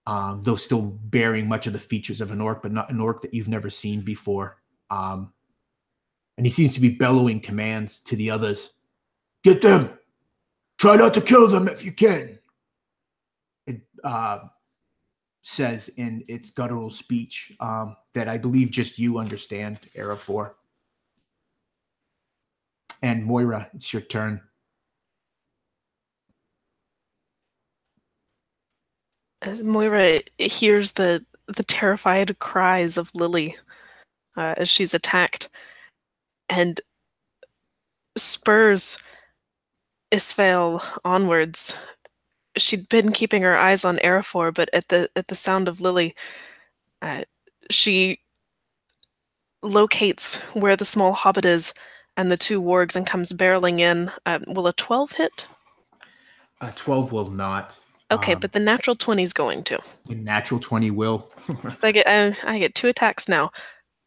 though still bearing much of the features of an orc, but not an orc that you've never seen before. And he seems to be bellowing commands to the others. Get them! Try not to kill them if you can. It says in its guttural speech that I believe just you understand, Eriador. And Moira, it's your turn. As Moira hears the terrified cries of Lily as she's attacked, and spurs Isfael onwards. She'd been keeping her eyes on Eriador, but at the sound of Lily, she locates where the small hobbit is and the two wargs and comes barreling in. Will a 12 hit? 12 will not. Okay, but the natural 20 is going to. The natural 20 will. So I get 2 attacks now.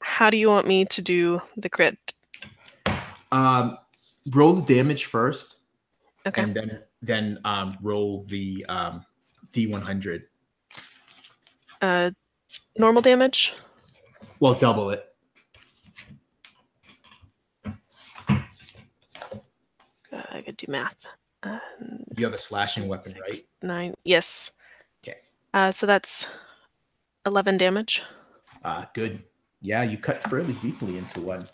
How do you want me to do the crit? Roll the damage first. Okay. And then roll the D100. Normal damage? Well, double it. I could do math. You have a slashing weapon, 6, right? 9. Yes. Okay. So that's 11 damage. Good. Yeah, you cut fairly deeply into one.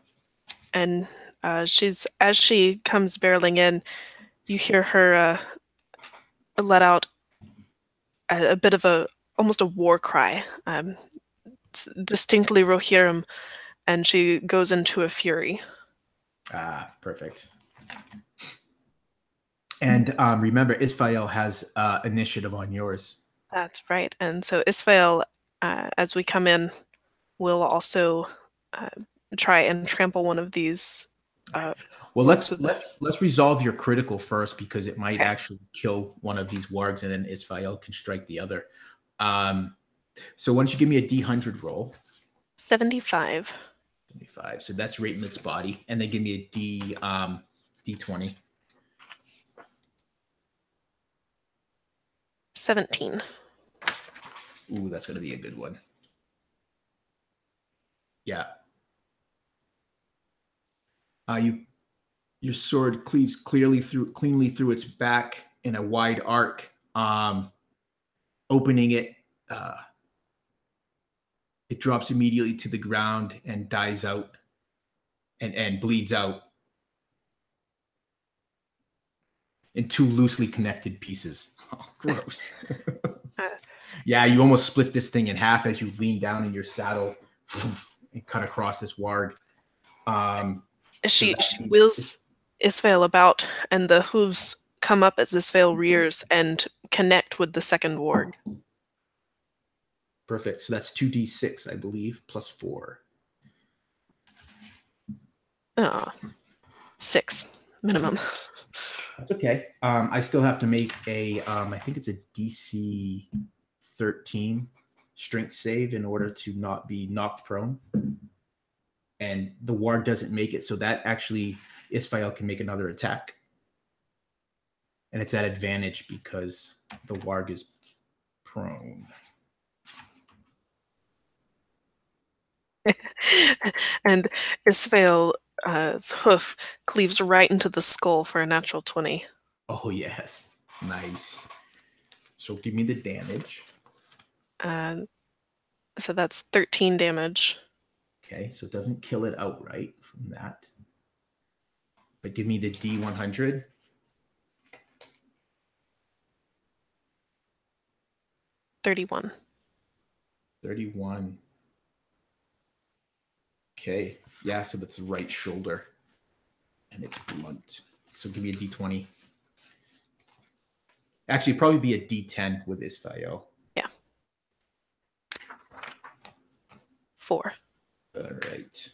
And As she comes barreling in, you hear her let out a bit of almost a war cry. It's distinctly Rohirrim, and she goes into a fury. Ah, perfect. And remember, Isfael has initiative on yours. That's right. And so Isfael, as we come in, will also try and trample one of these. Well, let's resolve your critical first, because it might actually kill one of these wargs, and then Isfael can strike the other. So why don't you give me a D100 roll? 75. 75. So that's right in its body, and then give me a D20. 17. Ooh, that's going to be a good one. Yeah. Your sword cleaves cleanly through its back in a wide arc, opening it. It drops immediately to the ground and dies out, and bleeds out in two loosely connected pieces. Oh, gross. Yeah, you almost split this thing in half as you lean down in your saddle and cut across this warg. She wheels Isfael about, and the hooves come up as Isfael rears and connect with the second warg. Perfect. So that's 2d6, I believe, plus 4. 6 minimum. That's okay. I still have to make a, I think it's a DC 13 strength save in order to not be knocked prone. And the warg doesn't make it, so that actually Isfael can make another attack. And it's at advantage because the warg is prone. And Isfael's hoof cleaves right into the skull for a natural 20. Oh, yes. Nice. So give me the damage. So that's 13 damage. Okay, so it doesn't kill it outright from that. But give me the D100. 31. 31. Okay, yeah, so that's the right shoulder. And it's blunt. So give me a D20. Actually, probably be a D10 with Isfael. Yeah. 4. All right.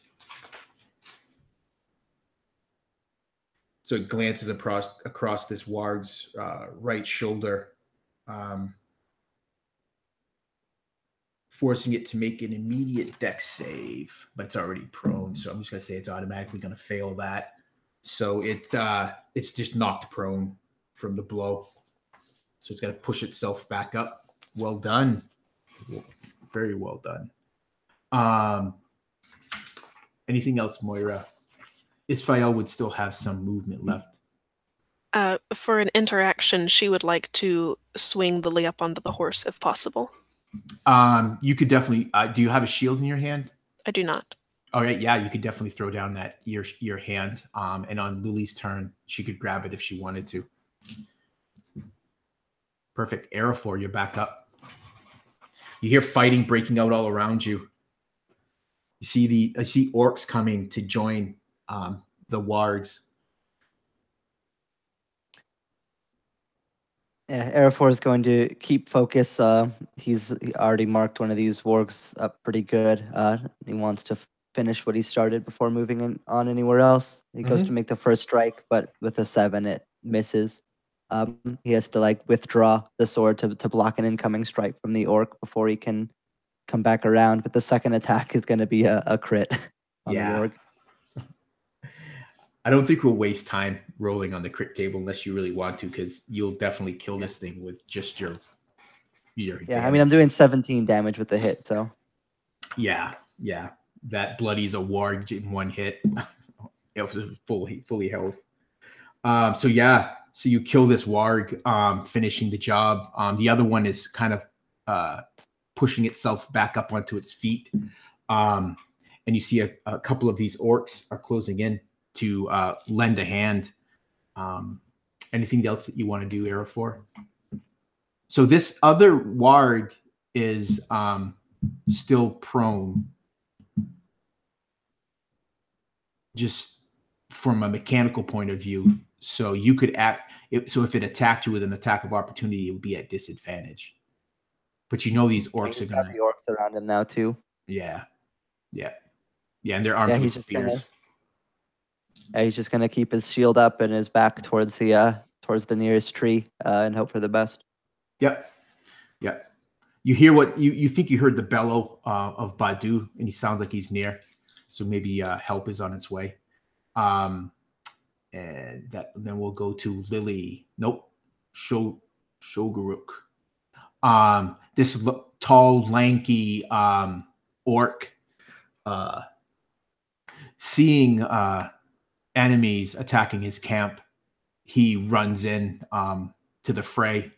So it glances across this warg's right shoulder, forcing it to make an immediate dex save, but it's already prone. So I'm just going to say it's automatically going to fail that. So it's just knocked prone from the blow. So it's going to push itself back up. Well done. Very well done. Anything else, Moira? Isfael would still have some movement left. For an interaction, she would like to swing Lily up onto the horse if possible. You could definitely. Do you have a shield in your hand? I do not. All right, yeah, you could definitely throw down that your hand. And on Lily's turn, she could grab it if she wanted to. Perfect. Eriador, you're back up. You hear fighting breaking out all around you. I see orcs coming to join the wargs. Yeah, Eriador is going to keep focus. He already marked one of these wargs up pretty good. He wants to finish what he started before moving on anywhere else. He goes to make the first strike, but with a 7, it misses. He has to withdraw the sword to block an incoming strike from the orc before he can come back around. But the second attack is going to be a crit on the orc. I don't think we'll waste time rolling on the crit table unless you really want to, because you'll definitely kill this thing with just your damage. I mean, I'm doing 17 damage with the hit, so. Yeah. That bloodies a warg in one hit. It was fully health. So you kill this warg, finishing the job. The other one is kind of pushing itself back up onto its feet. And you see a couple of these orcs are closing in. to lend a hand. Anything else that you want to do, Eriador? So this other warg is still prone, just from a mechanical point of view. So you could so if it attacked you with an attack of opportunity, it would be at disadvantage. But you know these orcs are gonna. The orcs around him now too. Yeah, and they're armed with spears. He's just gonna keep his shield up and his back towards the nearest tree and hope for the best. Yep. You hear what you think you heard the bellow of Badu, and he sounds like he's near. So maybe help is on its way. And then we'll go to Lily. Nope. Shoguruk. This tall, lanky orc, seeing enemies attacking his camp, he runs in to the fray.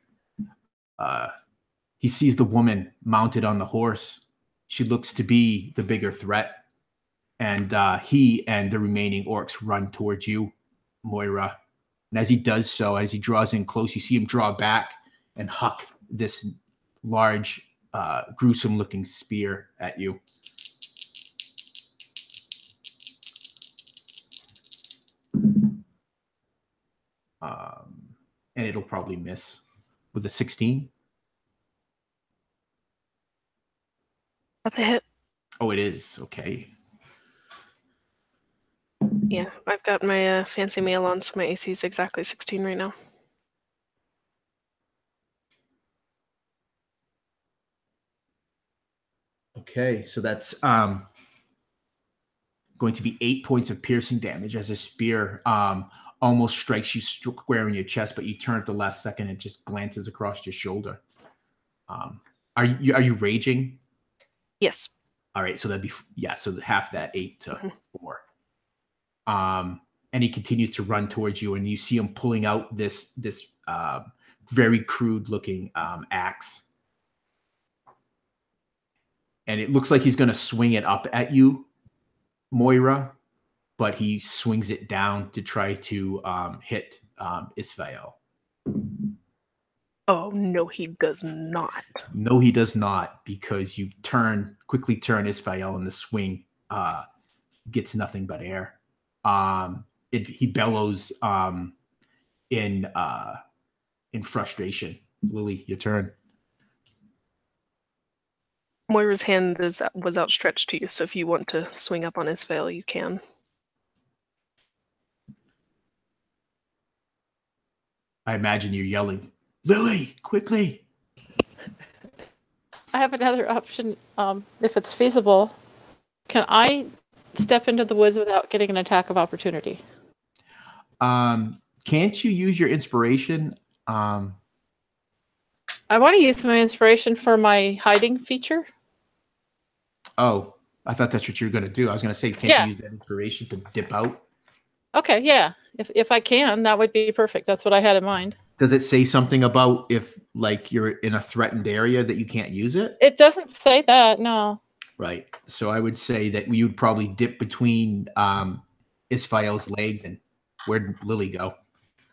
He sees the woman mounted on the horse. She looks to be the bigger threat. And he and the remaining orcs run towards you, Moira. And as he does so, as he draws in close, you see him draw back and huck this large, gruesome-looking spear at you. And it'll probably miss with a 16. That's a hit. Oh, it is. Okay. Yeah, I've got my fancy mail on, so my AC is exactly 16 right now. Okay, so that's going to be 8 points of piercing damage as a spear almost strikes you square in your chest, but you turn at the last second and it just glances across your shoulder. Are you raging? Yes. All right, so that'd be so half that 8 to 4. And he continues to run towards you, and you see him pulling out this very crude looking axe. And it looks like he's going to swing it up at you, Moira, but he swings it down to try to hit Isfael. Oh, no, he does not. No, he does not, because you quickly turn Isfael, and the swing gets nothing but air. He bellows in frustration. Lily, your turn. Moira's hand was outstretched to you, so if you want to swing up on Isfael, you can. I imagine you're yelling, Lily, quickly. I have another option. If it's feasible, can I step into the woods without getting an attack of opportunity? Can't you use your inspiration? I want to use my inspiration for my hiding feature. Oh, I thought that's what you were going to do. I was going to say, can't you use that inspiration to dip out? Okay, yeah. If I can, that would be perfect. That's what I had in mind. Does it say something about if you're in a threatened area that you can't use it? It doesn't say that, no. Right. So I would say that you'd probably dip between Isfael's legs. And where'd Lily go?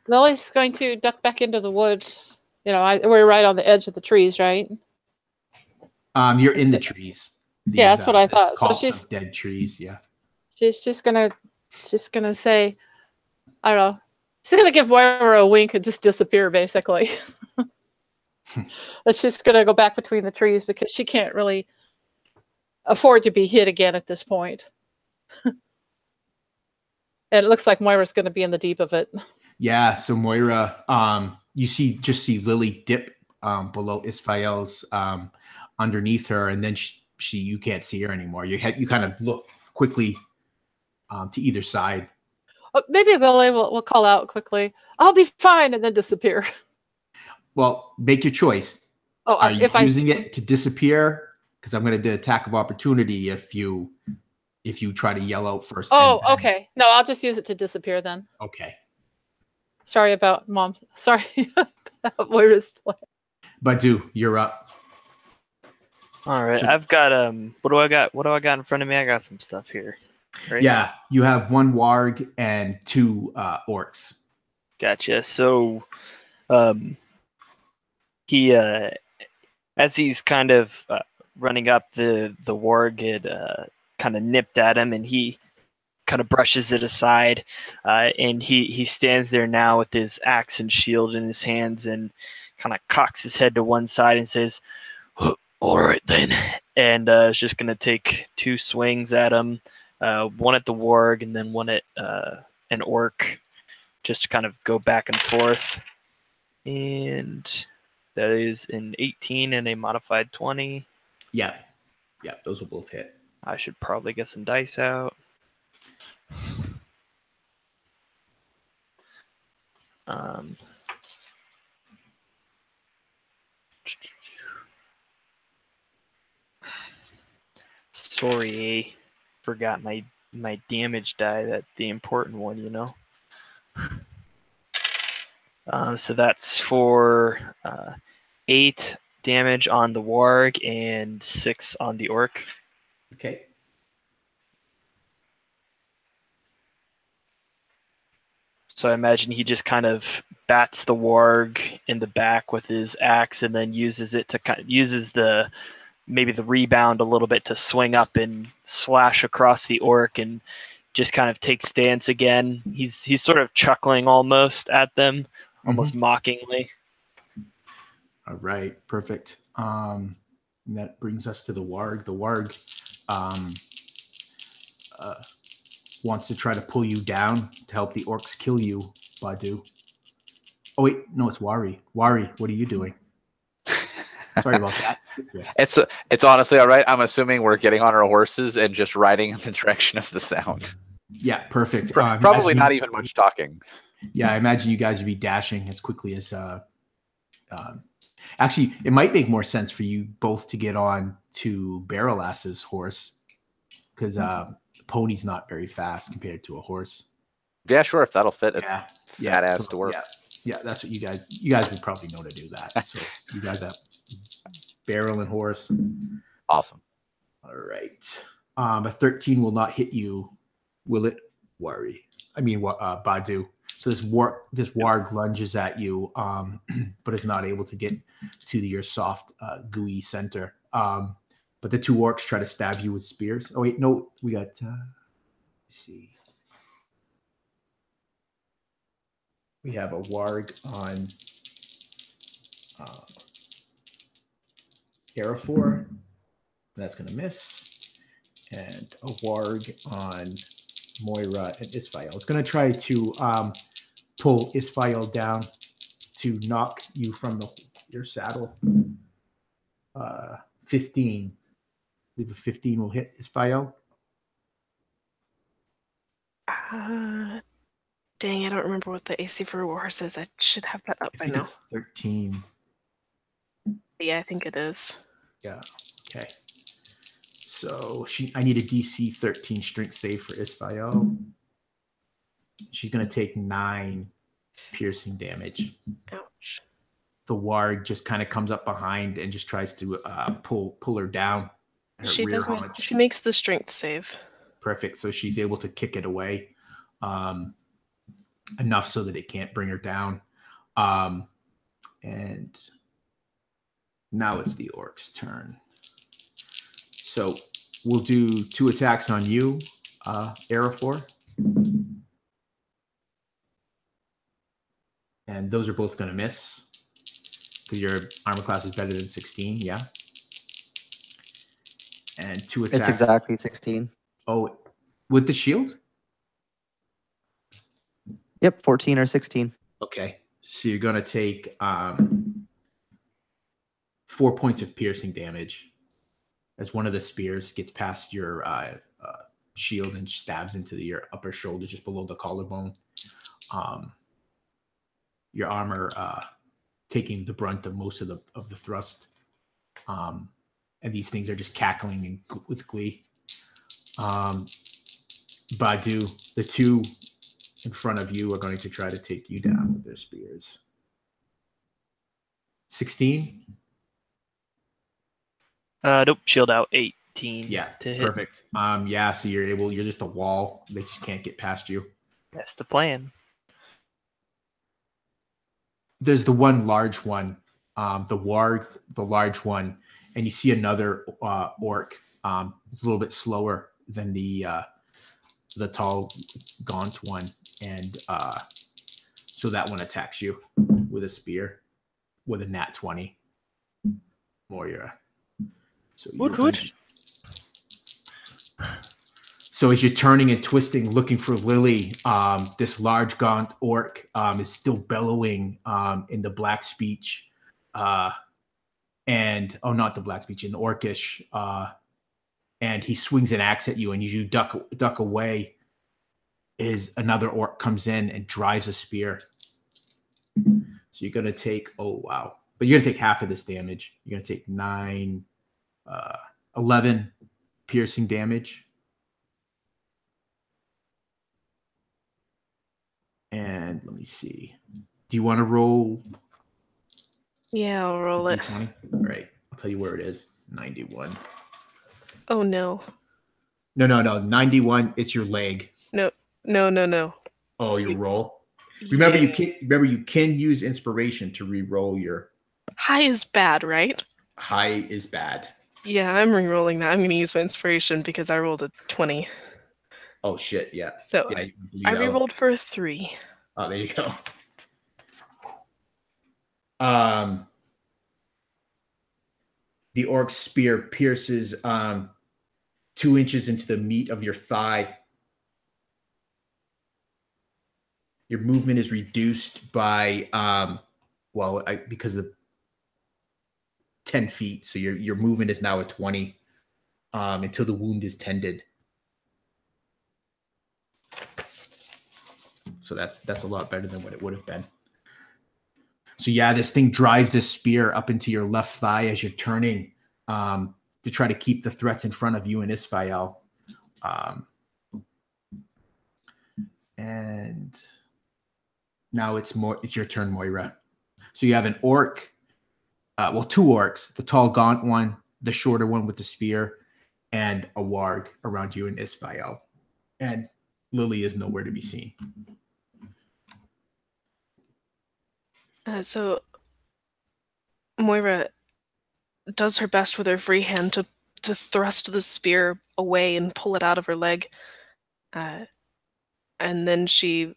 Lily's going to duck back into the woods. We're right on the edge of the trees, right? You're in the trees. Yeah, that's what I thought. So she's dead trees. Yeah. She's just gonna say, I don't know. She's gonna give Moira a wink and just disappear, basically. But she's gonna go back between the trees because she can't really afford to be hit again at this point. And it looks like Moira's gonna be in the deep of it. Yeah. So Moira, you just see Lily dip below Isfael's underneath her, and then you can't see her anymore. You kind of look quickly to either side. Maybe Lily will call out quickly, "I'll be fine," and then disappear. Well, make your choice. Oh, are you using it to disappear? Because I'm going to do attack of opportunity if you try to yell out first. Oh, okay. No, I'll just use it to disappear then. Okay. Sorry about Mom. Sorry about Moira's play. Badu, you're up. All right, I've got what do I got in front of me? I got some stuff here. right? Yeah, you have 1 warg and 2 orcs. Gotcha. So he as he's kind of running up, the warg had kind of nipped at him, and he kind of brushes it aside, and he stands there now with his axe and shield in his hands and kind of cocks his head to one side and says, All right then. and is just going to take 2 swings at him, one at the warg and then one at an orc, just to kind of go back and forth. And that is an 18 and a modified 20. Yeah, those will both hit. I should probably get some dice out. Sorry, forgot my damage die, that the important one, you know. So that's for 8 damage on the warg and 6 on the orc. Okay. So I imagine he just kind of bats the warg in the back with his axe, and then uses it to uses the maybe the rebound a little bit to swing up and slash across the orc, and just kind of take stance again. He's sort of chuckling almost at them, almost mockingly. All right, perfect. And that brings us to the warg. The warg wants to try to pull you down to help the orcs kill you, Badu. Oh wait, no, it's Wari. Wari, what are you doing? Sorry about that. It's honestly all right. I'm assuming we're getting on our horses and just riding in the direction of the sound. Yeah, perfect. Probably not even much talking. Yeah, I imagine you guys would be dashing as quickly as. Actually, it might make more sense for you both to get on to Berelas's horse, because pony's not very fast compared to a horse. Yeah, sure. If that'll fit. Yeah, fat ass to work. Yeah, that's what you guys would probably know to do that. So you guys have barrel and horse. Awesome. All right. A 13 will not hit you, will it? Worry. I mean, Badu. So this warg lunges at you, but is not able to get to your soft, gooey center. But the 2 orcs try to stab you with spears. Oh wait, no, we got. Let's see. We have a warg on Eriador. That's going to miss. And a warg on Moira and Isfael. It's going to try to pull Isfael down to knock you from your saddle. 15. I believe a 15 will hit Isfael. Dang, I don't remember what the AC for a horse is. I should have that up by now. It's 13. Yeah, I think it is. Yeah. Okay. So I need a DC 13 strength save for Isfael. She's going to take 9 piercing damage. Ouch. The warg just kind of comes up behind and just tries to pull her down. She makes the strength save. Perfect. So she's able to kick it away enough so that it can't bring her down. And now it's the orc's turn. So we'll do 2 attacks on you, Eriador. And those are both going to miss, because your armor class is better than 16, yeah? And 2 attacks. It's exactly 16. Oh, with the shield? Yep, 14 or 16. Okay. So you're going to take 4 points of piercing damage as one of the spears gets past your shield and stabs into your upper shoulder, just below the collarbone. Your armor taking the brunt of most of the thrust. And these things are just cackling with glee. Badu, the 2 in front of you are going to try to take you down with their spears. 16? Nope, shield out, 8. to hit. Perfect. Yeah, so you're just a wall. They just can't get past you. That's the plan. There's the one large one, the warg, the large one, and you see another orc. It's a little bit slower than the tall, gaunt one, and so that one attacks you with a spear, with a nat 20. Moira. So So as you're turning and twisting, looking for Lily, this large gaunt orc is still bellowing in the black speech, not the black speech, in Orcish, and he swings an axe at you, and you duck away. Is another orc comes in and drives a spear. So you're gonna take but you're gonna take half of this damage. You're gonna take 11 piercing damage. And let me see. Do you want to roll? Yeah, I'll roll it. D20? All right. I'll tell you where it is. 91. Oh, no. No. 91. It's your leg. No. Oh, your roll. Remember, you can use inspiration to re-roll your. High is bad, right? High is bad. Yeah, I'm re-rolling that. I'm going to use my inspiration because I rolled a 20. Oh shit! Yeah. So yeah, I re-rolled for a 3. Oh, there you go. The orc's spear pierces 2 inches into the meat of your thigh. Your movement is reduced by because of 10 feet. So your movement is now at 20 until the wound is tended. So that's a lot better than what it would have been. So yeah, this thing drives this spear up into your left thigh as you're turning to try to keep the threats in front of you and Isfael. And now it's your turn, Moira. So you have an orc, 2 orcs, the tall gaunt one, the shorter one with the spear, and a warg around you and Isfael. And Lily is nowhere to be seen. So Moira does her best with her free hand to thrust the spear away and pull it out of her leg. And then she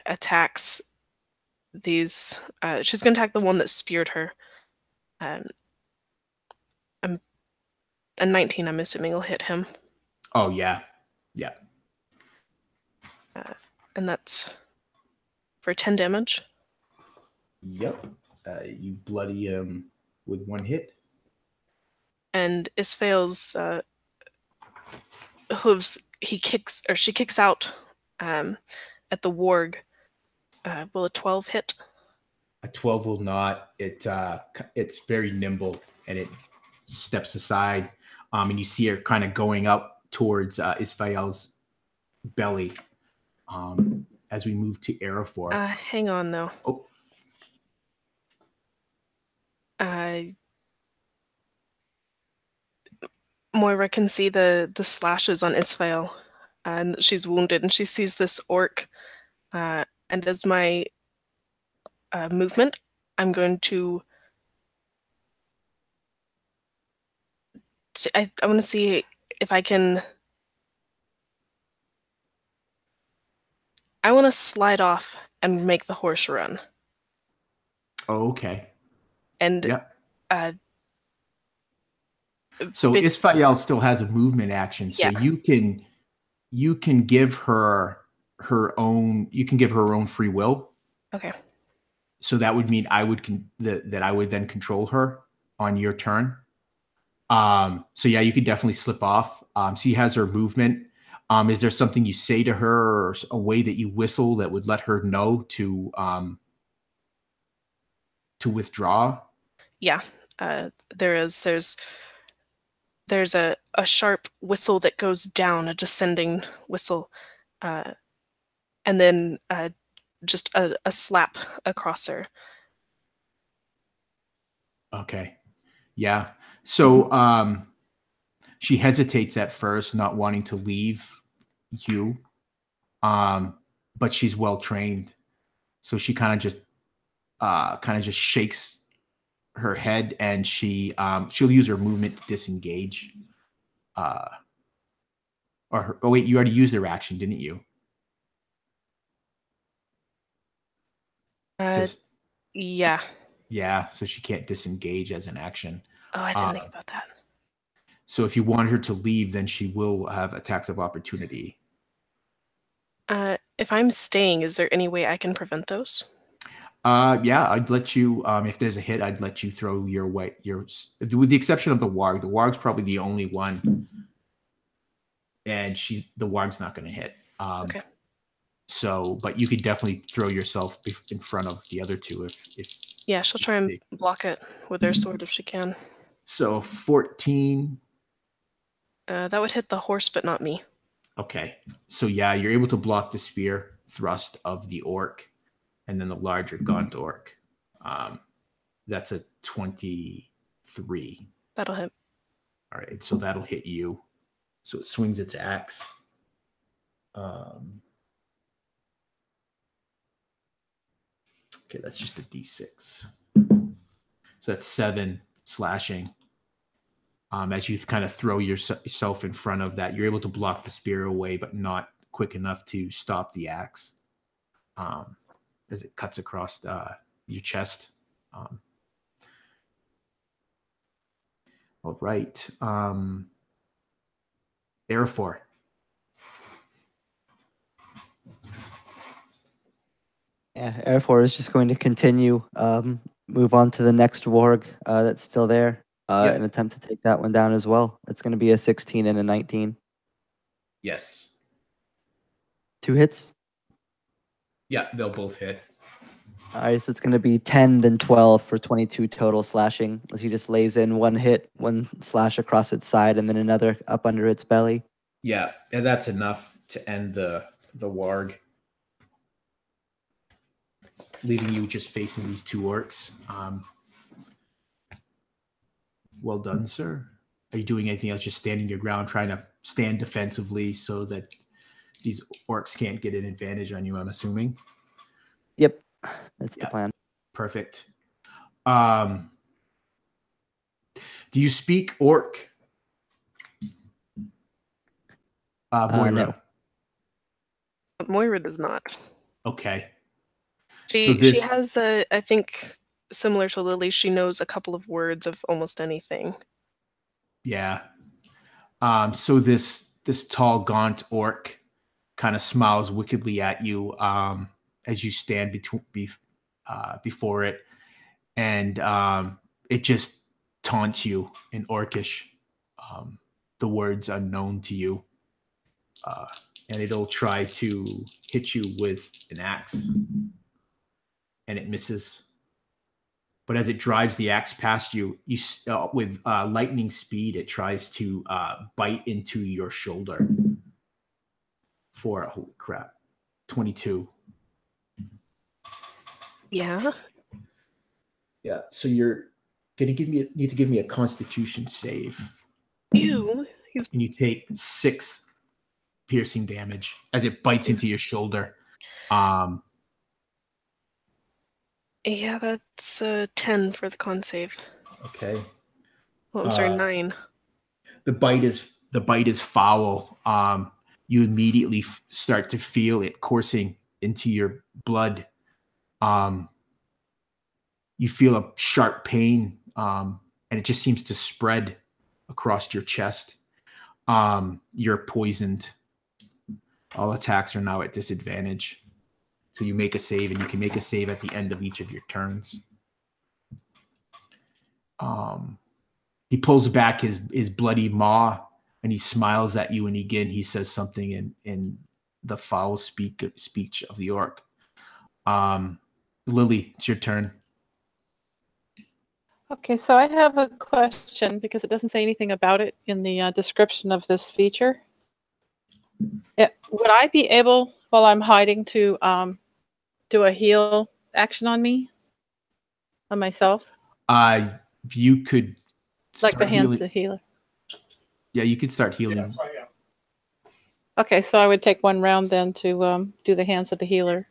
attacks these. She's going to attack the one that speared her. A 19, I'm assuming, will hit him. Oh, yeah. Yeah. And that's for 10 damage. Yep. You bloody him with 1 hit. And Isfael's hooves, she kicks out at the warg. Will a 12 hit? A 12 will not. It's very nimble, and it steps aside. And you see her kind of going up towards Isfael's belly as we move to Eriador. Hang on, though. Oh. Moira can see the slashes on Isfael, and she's wounded, and she sees this orc. And as my movement, I'm going to. I want to see if I can. I want to slide off and make the horse run. Oh, okay. And yep. So Isfael still has a movement action, so you can give her own. You can give her her own free will. Okay. So that would mean I would that I would then control her on your turn. So yeah, you could definitely slip off. She has her movement. Is there something you say to her, or a way that you whistle that would let her know to withdraw? Yeah, there's a sharp whistle that goes down, a descending whistle, and then just a slap across her. Okay. Yeah. So She hesitates at first, not wanting to leave you, but she's well trained, so she kind of just shakes her head, and she'll use her movement to disengage. Oh wait, you already used her action, didn't you? Yeah. Yeah, so she can't disengage as an action. Oh, I didn't think about that. So if you want her to leave, then she will have attacks of opportunity. If I'm staying, is there any way I can prevent those? Yeah, I'd let you. If there's a hit, I'd let you throw your with the exception of the warg. The warg's probably the only one, and the warg's not going to hit. Okay. So, but you could definitely throw yourself in front of the other two if. Yeah, she'll try and block it with her sword if she can. So 14. That would hit the horse, but not me. Okay. So yeah, you're able to block the spear thrust of the orc, and then the larger gaunt orc. That's a 23. That'll hit. All right, so that'll hit you. So it swings its axe. Okay, that's just a d6. So that's 7 slashing. As you kind of throw yourself in front of that, you're able to block the spear away, but not quick enough to stop the axe as it cuts across your chest. All right. Eriador. Yeah, Eriador is just going to continue, move on to the next warg that's still there, and attempt to take that one down as well. It's going to be a 16 and a 19. Yes. 2 hits? Yeah, they'll both hit. All right, so it's going to be 10, then 12 for 22 total slashing, as he just lays in one hit, one slash across its side, and then another up under its belly. Yeah, and that's enough to end the warg, leaving you just facing these two orcs. Well done, sir. Are you doing anything else? Just standing your ground, trying to stand defensively so that these orcs can't get an advantage on you, I'm assuming? Yep, that's the plan. Perfect. Do you speak orc? Moira. No. Moira does not. Okay. She has, I think, similar to Lily, she knows a couple of words of almost anything. Yeah. So this tall, gaunt orc kind of smiles wickedly at you as you stand before it, and it just taunts you in Orcish, the words unknown to you, and it'll try to hit you with an axe, and it misses. But as it drives the axe past you, with lightning speed, it tries to bite into your shoulder for, holy crap, 22. Yeah. Yeah. So you're gonna need to give me a Constitution save. Ew. And you take 6 piercing damage as it bites into your shoulder. Yeah, that's 10 for the con save. Okay. Well, I'm sorry, 9. The bite is foul. You immediately start to feel it coursing into your blood. You feel a sharp pain, and it just seems to spread across your chest. You're poisoned. All attacks are now at disadvantage. So you make a save, and you can make a save at the end of each of your turns. He pulls back his bloody maw, and he smiles at you, and again he says something in the foul speech of the orc. Lily, it's your turn. Okay, so I have a question because it doesn't say anything about it in the description of this feature. Would I be able, while I'm hiding, to do a heal action on myself? You could Like the hands of healer. Yeah, you could start healing. Okay, so I would take 1 round then to do the hands of the healer.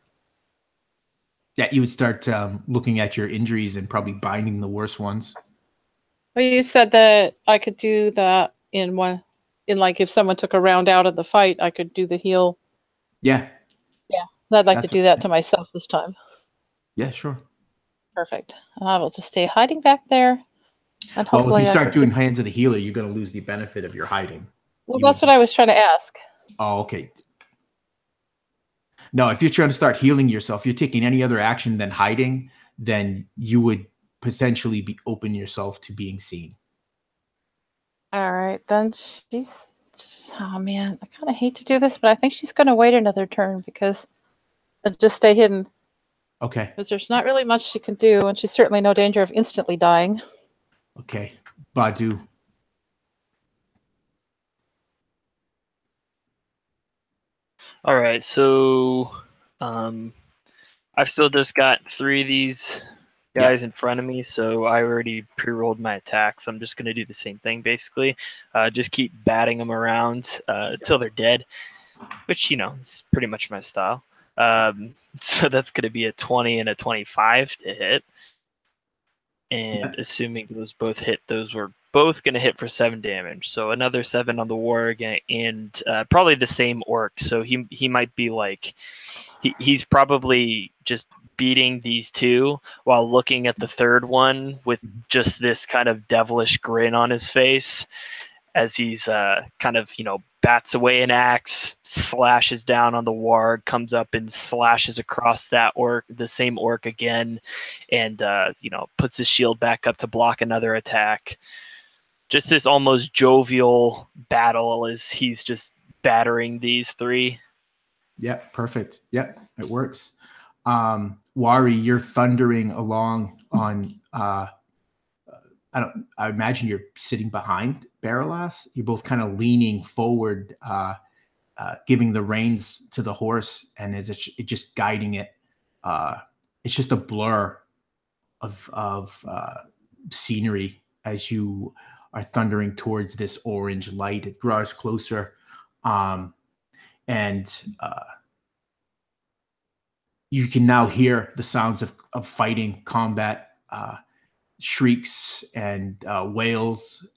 Yeah, you would start looking at your injuries and probably binding the worst ones. Well, you said that I could do that in like if someone took a round out of the fight, I could do the heal. Yeah. Yeah, I'd like That's to do that to myself this time. Yeah, sure. Perfect. And I will just stay hiding back there, and Well, if hopefully you I start could doing hands of the healer, you're going to lose the benefit of your hiding. Well, You that's would what I was trying to ask. Oh, okay. No, if you're trying to start healing yourself, you're taking any other action than hiding, then you would potentially be open yourself to being seen. All right, then oh man, I kind of hate to do this, but I think she's going to wait another turn because just stay hidden. Okay. Because there's not really much she can do, and she's certainly no danger of instantly dying. Okay. Badu. All right, so I've still just got 3 of these guys in front of me, so I already pre-rolled my attacks. I'm just gonna do the same thing basically. Just keep batting them around until they're dead, which is pretty much my style. So that's gonna be a 20 and a 25 to hit. And assuming those both hit, those were both going to hit for 7 damage. So another 7 on the warg, and probably the same orc. So he might be like, he's probably just beating these 2 while looking at the third one with just this kind of devilish grin on his face as he's kind of, bats away an axe, slashes down on the warg, comes up and slashes across that orc, the same orc again, and puts his shield back up to block another attack. Just this almost jovial battle as he's just battering these 3. Yeah, perfect. Yeah, it works. Wari, you're thundering along on I imagine you're sitting behind Berelas. You're both kind of leaning forward, giving the reins to the horse, and it's just guiding it. It's just a blur of scenery as you are thundering towards this orange light. It draws closer, and you can now hear the sounds of fighting, combat, shrieks and wails,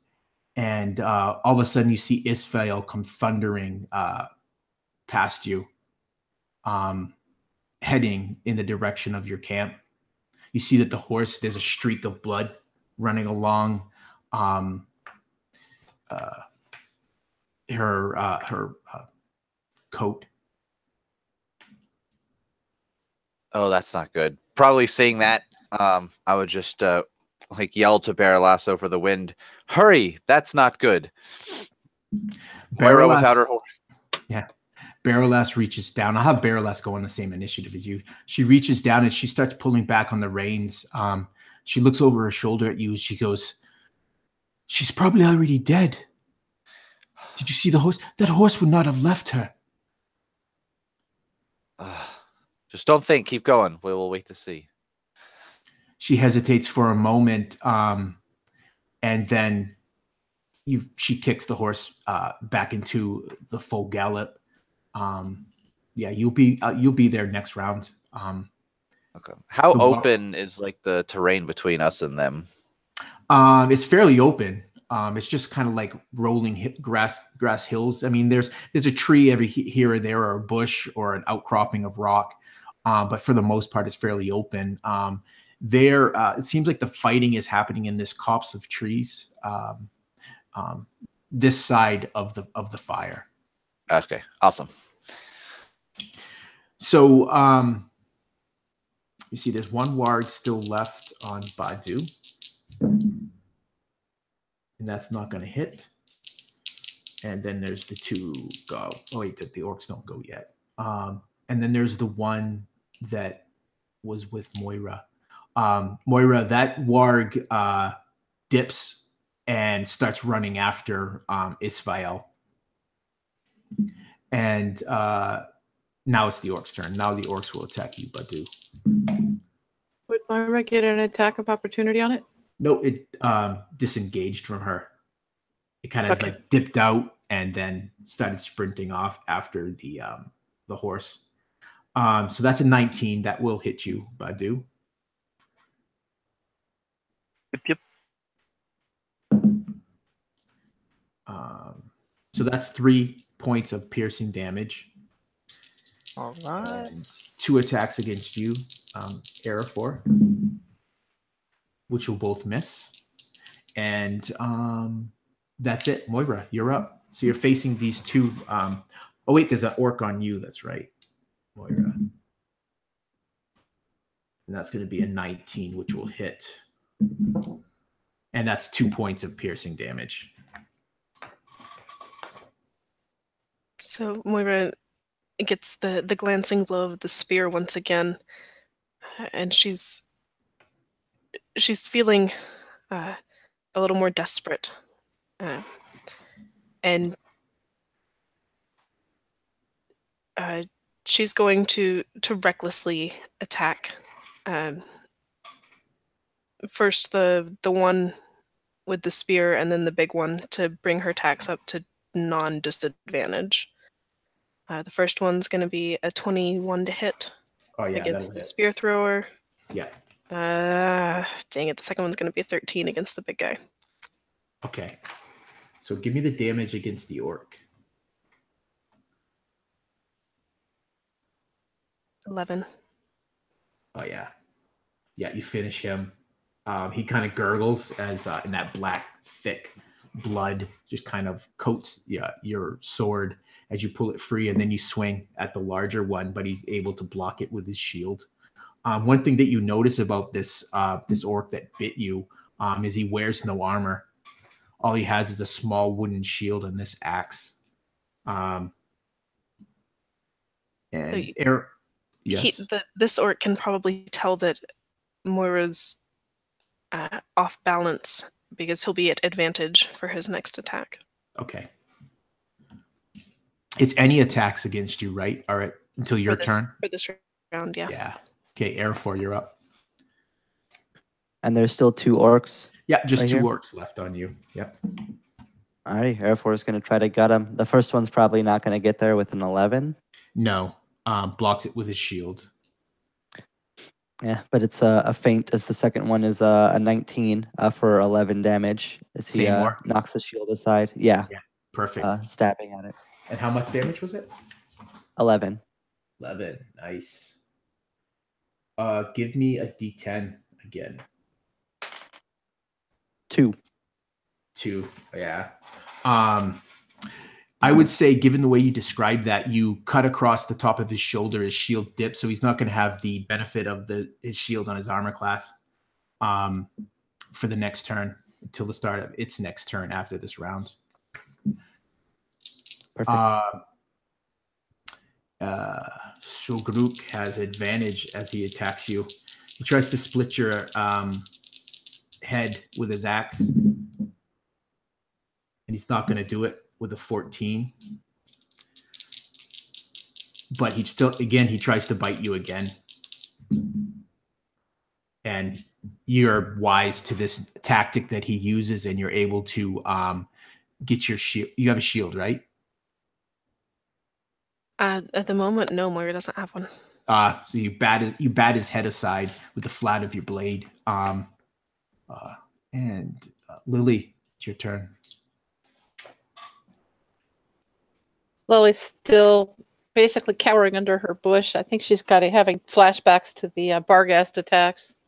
and all of a sudden you see Isfael come thundering past you, heading in the direction of your camp. You see that the horse, there's a streak of blood running along her coat. Oh, that's not good. Probably seeing that, I would just yell to Berelas over the wind, "Hurry! That's not good." Moira without her horse. Yeah. Berelas reaches down. I'll have Berelas go on the same initiative as you. She reaches down and she starts pulling back on the reins. She looks over her shoulder at you and she goes, "She's probably already dead. Did you see the horse? That horse would not have left her." Just don't think. Keep going. We will wait to see. She hesitates for a moment, and then she kicks the horse back into the full gallop. Yeah, you'll be there next round. Okay. How open is the terrain between us and them? It's fairly open. It's just kind of like rolling grass hills. I mean, there's a tree every here or there, or a bush or an outcropping of rock. But for the most part, it's fairly open. It seems like the fighting is happening in this copse of trees, this side of the fire. Okay, awesome. So you see, there's one warg still left on Badu, and that's not going to hit. And then there's the 2 go. Oh wait, the orcs don't go yet. And then there's the one that was with Moira. Moira, that warg dips and starts running after Isfael. And now it's the orcs' turn. Now the orcs will attack you, Badu. Would Moira get an attack of opportunity on it? No, it disengaged from her. It kind of Okay. like dipped out and then started sprinting off after the horse. So that's a 19 that will hit you, Badu. Yep. So that's 3 points of piercing damage. All right. And 2 attacks against you, Eriador, which will both miss. And that's it. Moira, you're up. So you're facing these 2. Oh, wait, there's an orc on you. That's right, Moira. And that's going to be a 19, which will hit. And that's 2 points of piercing damage. So Moira gets the glancing blow of the spear once again, and she's feeling a little more desperate, and she's going to recklessly attack. First the one with the spear, and then the big one to bring her attacks up to non-disadvantage. The first one's going to be a 21 to hit against the spear thrower. Yeah. Dang it, the second one's going to be a 13 against the big guy. Okay. So give me the damage against the orc. 11. Oh, yeah. Yeah, you finish him. He kind of gurgles as in that black, thick blood just kind of coats your sword as you pull it free, and then you swing at the larger one, but he's able to block it with his shield. One thing that you notice about this orc that bit you is he wears no armor. All he has is a small wooden shield and this axe. Yes. This orc can probably tell that Moira's off balance because he'll be at advantage for his next attack. Okay. It's any attacks against you, right? All right, until your turn? For this round, yeah. Yeah. Okay, Eriador, you're up. And there's still 2 orcs. Yeah, just right 2 here? orcs left on you. Yep. All right, Eriador is going to try to gut him. The first one's probably not going to get there with an 11. No, blocks it with his shield. Yeah, but it's a feint as the second one is a 19 for 11 damage as he knocks the shield aside. Yeah. Perfect. Stabbing at it. And how much damage was it? 11. 11. Nice. Give me a D10 again. 2. 2. Yeah. I would say, given the way you described that, you cut across the top of his shoulder, his shield dips, so he's not going to have the benefit of his shield on his armor class for the next turn until the start of its next turn after this round. Perfect. Shulgruk has advantage as he attacks you. He tries to split your head with his axe, and he's not going to do it with a 14. But he tries to bite you again. And you're wise to this tactic that he uses, and you're able to get your shield. You have a shield, right? At the moment, no, Moira doesn't have one. So you bat his head aside with the flat of your blade. And Lily, it's your turn. Lily's still basically cowering under her bush. I think she's having flashbacks to the Barghast attacks.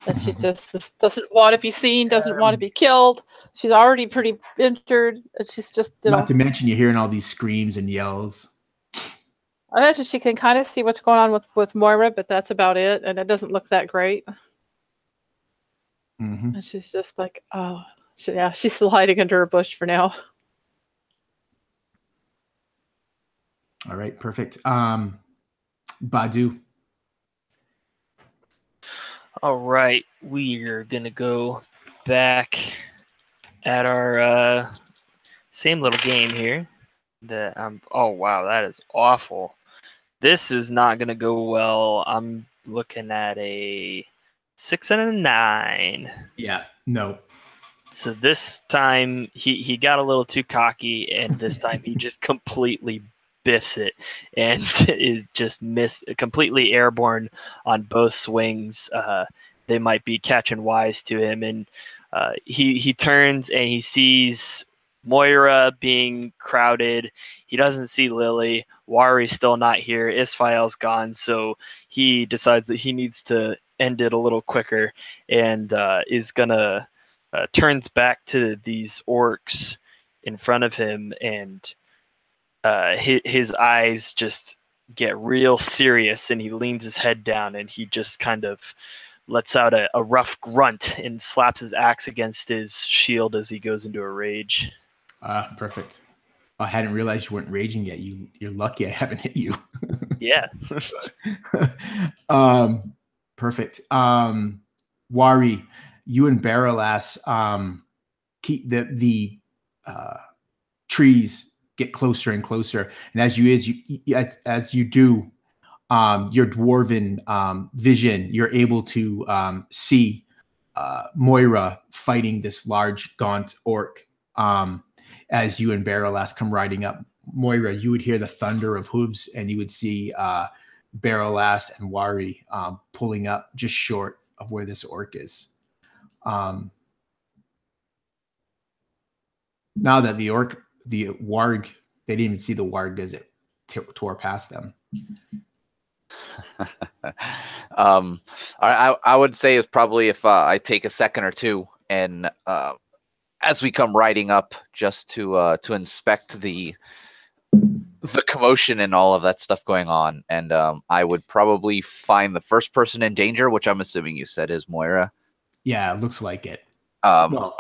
That she just doesn't want to be seen, doesn't want to be killed. She's already pretty injured. And she's just, Not to mention you're hearing all these screams and yells. I imagine she can kind of see what's going on with Moira, but that's about it. And it doesn't look that great. Mm-hmm. And she's just like, oh, she's still hiding under her bush for now. All right, perfect. Badu. All right, we are gonna go back at our same little game here. Oh wow, that is awful. This is not gonna go well. I'm looking at a 6 and a 9. Yeah, no. So this time he got a little too cocky, and this time he just completely biffs it and is just completely airborne on both swings. They might be catching wise to him, and he turns and he sees Moira being crowded. He doesn't see Lily. Wari's still not here. Isfael's gone, so he decides that he needs to end it a little quicker, and is gonna turns back to these orcs in front of him, and his eyes just get real serious, and he leans his head down, and he just kind of lets out a rough grunt and slaps his axe against his shield as he goes into a rage. Perfect. I hadn't realized you weren't raging yet. You're lucky I haven't hit you. Yeah. Perfect. Wari, you and Berelas keep the trees get closer and closer, and as you do, your dwarven vision, you're able to see Moira fighting this large gaunt orc. As you and Berelas come riding up, Moira, you would hear the thunder of hooves, and you would see Berelas and Wari pulling up just short of where this orc is. Now that the warg, they didn't even see the warg as it tore past them. I would say it's probably if I take a second or two, and as we come riding up, just to inspect the commotion and all of that stuff going on, and I would probably find the first person in danger, which I'm assuming you said is Moira. Yeah, it looks like it. Well,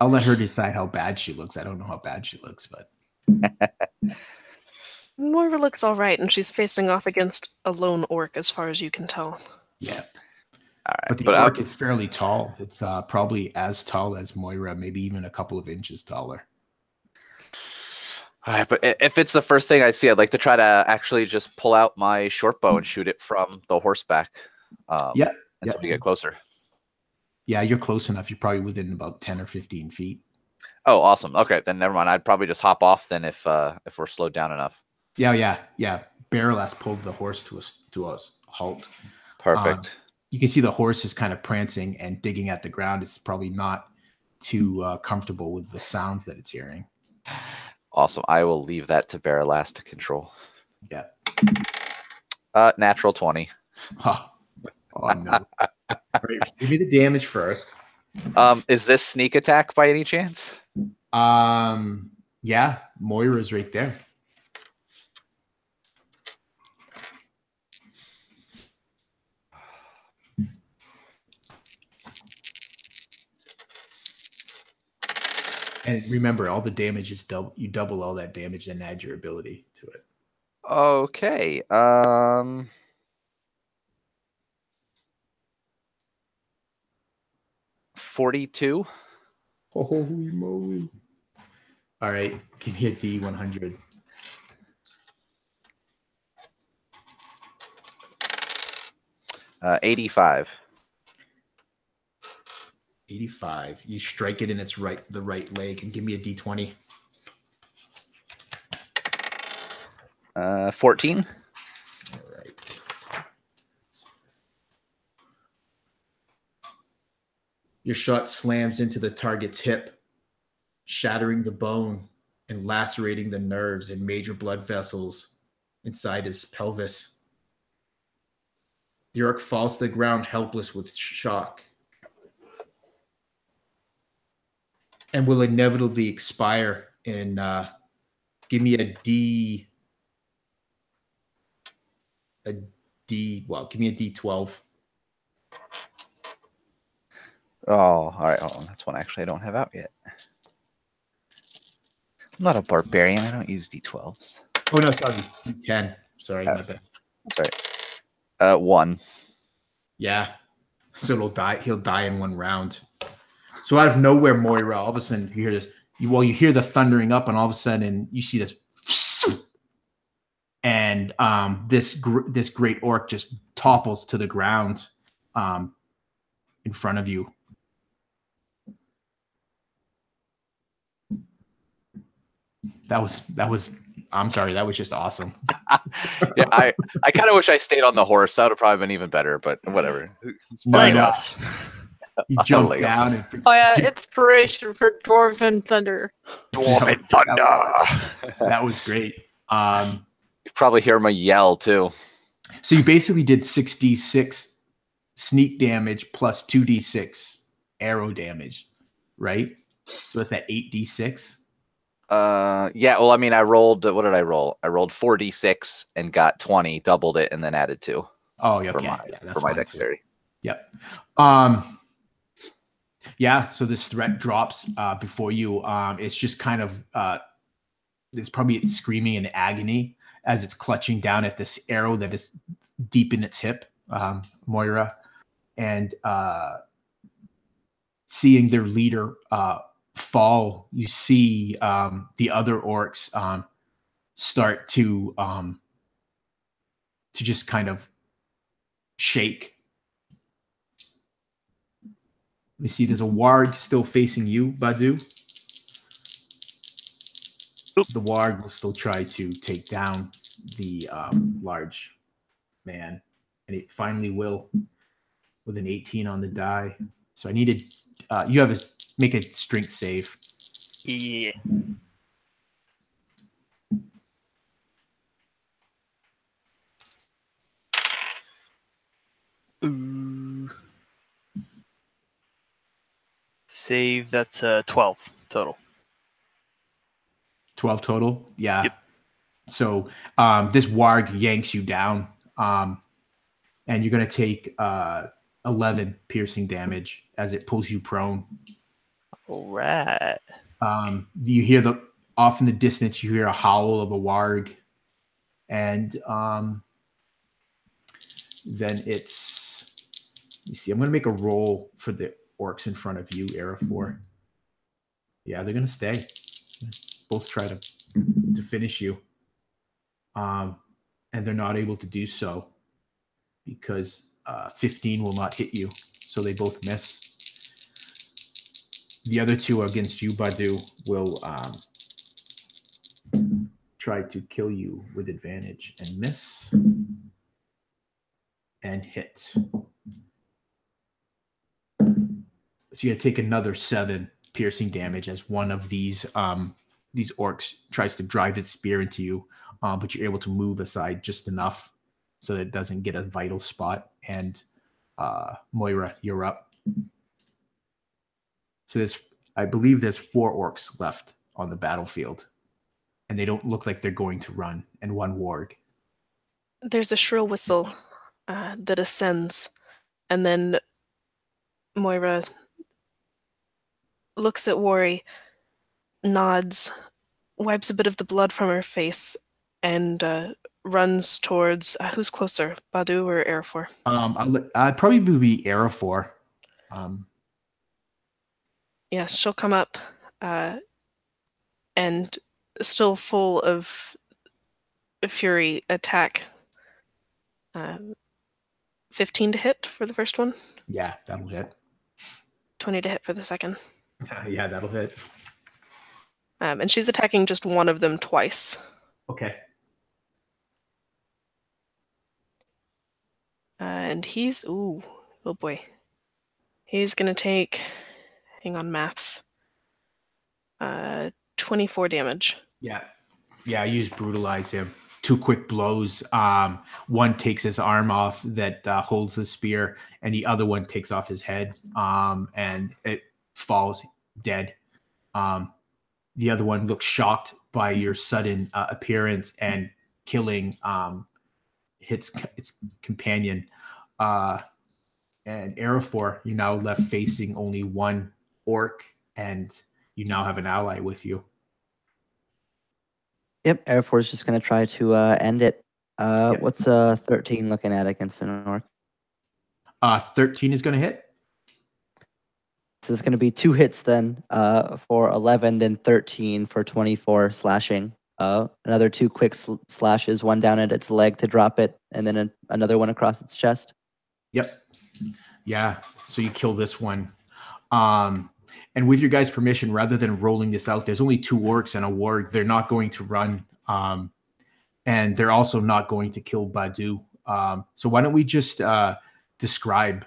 I'll let her decide how bad she looks. I don't know how bad she looks, but Moira looks all right, and she's facing off against a lone orc, as far as you can tell. Yeah. All right. But the orc is fairly tall. It's probably as tall as Moira, maybe even a couple of inches taller. All right, but if it's the first thing I see, I'd like to try to actually just pull out my short bow and shoot it from the horseback. Until we get closer. Yeah, you're close enough. You're probably within about 10 or 15 feet. Oh, awesome. Okay, then never mind. I'd probably just hop off then if we're slowed down enough. Yeah. Berelas pulled the horse to a halt. Perfect. You can see the horse is kind of prancing and digging at the ground. It's probably not too comfortable with the sounds that it's hearing. Awesome. I will leave that to Berelas to control. Yeah. Natural 20. Oh no. Right, give me the damage first. Is this sneak attack by any chance? Yeah, Moira's right there. And remember, all the damage is double. You double all that damage and add your ability to it. Okay. 42. Holy moly! All right, give me a D100. Uh, 85. 85. You strike it in its the right leg, and give me a D20. 14. All right. Your shot slams into the target's hip, shattering the bone and lacerating the nerves and major blood vessels inside his pelvis. The orc falls to the ground helpless with shock and will inevitably expire. And give me a D. Give me a D12. Oh, all right. Hold on. That's one actually I don't have out yet. I'm not a barbarian. I don't use D12s. Oh, no, sorry. It's D10. Sorry, my bad. Sorry. 1. Yeah. So he'll die in one round. So out of nowhere, Moira, all of a sudden you hear this. You hear the thundering up, and all of a sudden you see this, and this great orc just topples to the ground in front of you. That was. I'm sorry. That was just awesome. Yeah, I kind of wish I stayed on the horse. That would have probably been even better, but whatever. Legolas. You jumped Legolas. down and Oh yeah, inspiration for Dwarven Thunder. Dwarven Thunder. That was great. You probably hear me yell too. So you basically did 6d6 sneak damage plus 2d6 arrow damage, right? So it's at 8d6. Yeah. Well, I mean, I rolled. What did I roll? I rolled 4d6 and got 20, doubled it, and then added 2. Oh, okay. For my dexterity. Too. Yep. Yeah. So this threat drops before you. It's just kind of it's probably screaming in agony as it's clutching down at this arrow that is deep in its hip, Moira, and seeing their leader fall, you see the other orcs start to just kind of shake. We see there's a warg still facing you, Badu. Oop. The warg will still try to take down the large man, and it finally will with an 18 on the die. So I needed you have to make a strength save. Yeah. Ooh. Save, that's 12 total. 12 total? Yeah. Yep. So this warg yanks you down, and you're going to take 11 piercing damage as it pulls you prone. All right. You hear off in the distance, you hear a howl of a warg, and then you see, I'm going to make a roll for the orcs in front of you, Eriador. Yeah, they're going to stay. Both try to finish you. And they're not able to do so because 15 will not hit you. So they both miss. The other two against you, Badu, will try to kill you with advantage and miss and hit. So you're going to take another 7 piercing damage as one of these orcs tries to drive its spear into you, but you're able to move aside just enough so that it doesn't get a vital spot. And Moira, you're up. So I believe there's 4 orcs left on the battlefield, and they don't look like they're going to run, and 1 warg. There's a shrill whistle that ascends, and then Moira looks at Worry, nods, wipes a bit of the blood from her face, and runs towards who's closer, Badu or Eriador? I'd probably be Eriador. Yeah, she'll come up, and still full of fury, attack. 15 to hit for the first one. Yeah, that'll hit. 20 to hit for the second. Yeah, that'll hit. And she's attacking just one of them twice. Okay. And he's, oh boy. He's going to take, hang on, maths, 24 damage. Yeah, you just brutalize him. 2 quick blows. One takes his arm off that holds the spear, and the other one takes off his head, and it falls dead. The other one looks shocked by your sudden appearance and killing its companion. And Eriador, you're now left facing only 1 orc, and you now have an ally with you. Yep, Eriador is just going to try to end it. Yep. What's 13 looking at against an orc? 13 is going to hit. So it's going to be 2 hits then for 11, then 13 for 24 slashing. Another 2 quick slashes, one down at its leg to drop it, and then another one across its chest. Yep. Yeah. So you kill this one. And with your guys' permission, rather than rolling this out, there's only 2 orcs and a warg. They're not going to run, and they're also not going to kill Badu. So why don't we just describe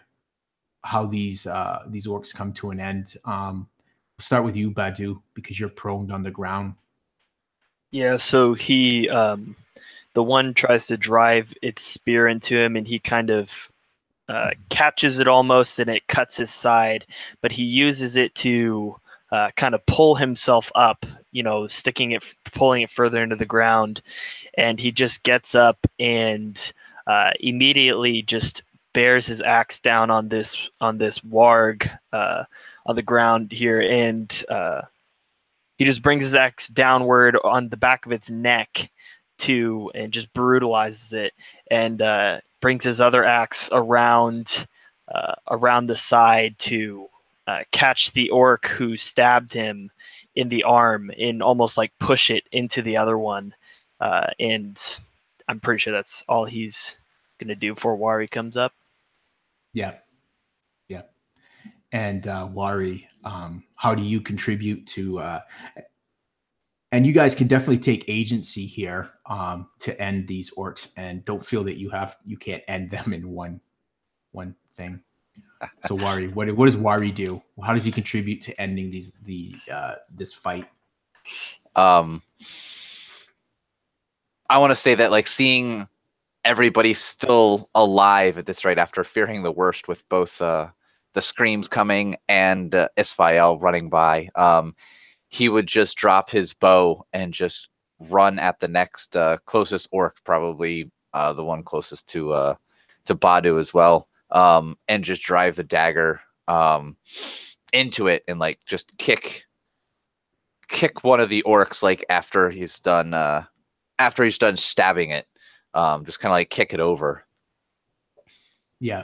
how these orcs come to an end? We'll start with you, Badu, because you're prone on the ground. Yeah, so he, the one tries to drive its spear into him, and he kind of catches it almost, and it cuts his side, but he uses it to kind of pull himself up, pulling it further into the ground, and he just gets up and immediately just bears his axe down on this warg on the ground here, and he just brings his axe downward on the back of its neck and just brutalizes it, and brings his other axe around the side to catch the orc who stabbed him in the arm and almost like push it into the other one. And I'm pretty sure that's all he's gonna do before Wari comes up. Yeah. And Wari, how do you contribute to? And you guys can definitely take agency here to end these orcs, and don't feel that you can't end them in one thing. So Wari, what does Wari do? How does he contribute to ending this fight? I want to say that like seeing everybody still alive at this rate after fearing the worst with both the screams coming and Isfael running by, he would just drop his bow and just run at the next closest orc, probably the one closest to Badu as well, and just drive the dagger into it and like just kick one of the orcs like after he's done stabbing it, just kind of like kick it over. Yeah.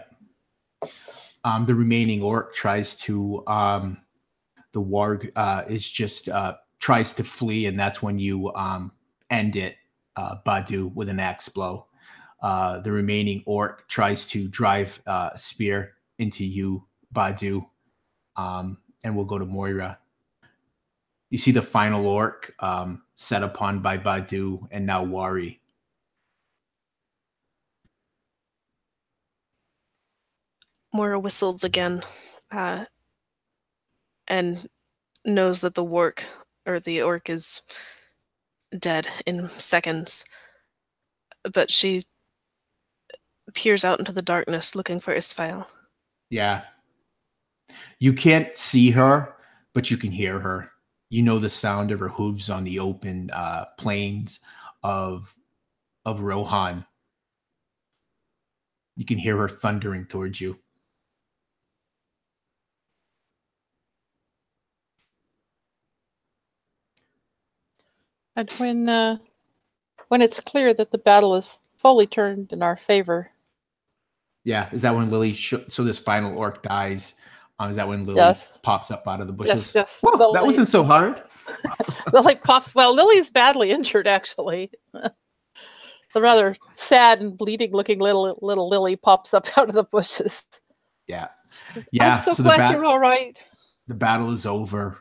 The remaining orc tries to the warg tries to flee, and that's when you end it, Badu, with an axe blow. The remaining orc tries to drive a spear into you, Badu, and we'll go to Moira. You see the final orc set upon by Badu, and now Wari. Moira whistles again, and knows that the orc is dead in seconds. But she peers out into the darkness looking for Isfael. Yeah. You can't see her, but you can hear her. You know the sound of her hooves on the open plains of Rohan. You can hear her thundering towards you. And when it's clear that the battle is fully turned in our favor. Yeah, is that when Lily? So this final orc dies. Is that when Lily pops up out of the bushes? Yes. Whoa, that wasn't so hard. Lily pops. Well, Lily's badly injured, actually. The rather sad and bleeding-looking little Lily pops up out of the bushes. Yeah. I'm so glad you're all right. The battle is over.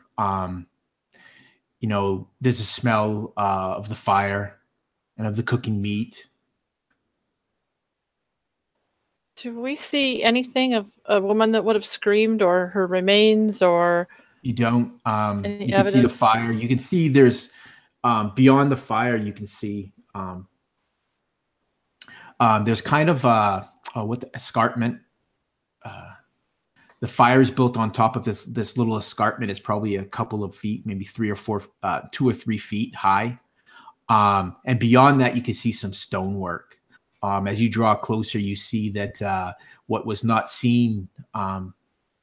There's a smell of the fire and of the cooking meat. Do we see anything of a woman that would have screamed, or her remains, or you don't? You can see the evidence? fire. You can see there's beyond the fire. You can see there's kind of the escarpment. The fire is built on top of this little escarpment. It's probably a couple of feet, maybe 2 or 3 feet high. And beyond that, you can see some stonework. As you draw closer, you see that what was not seen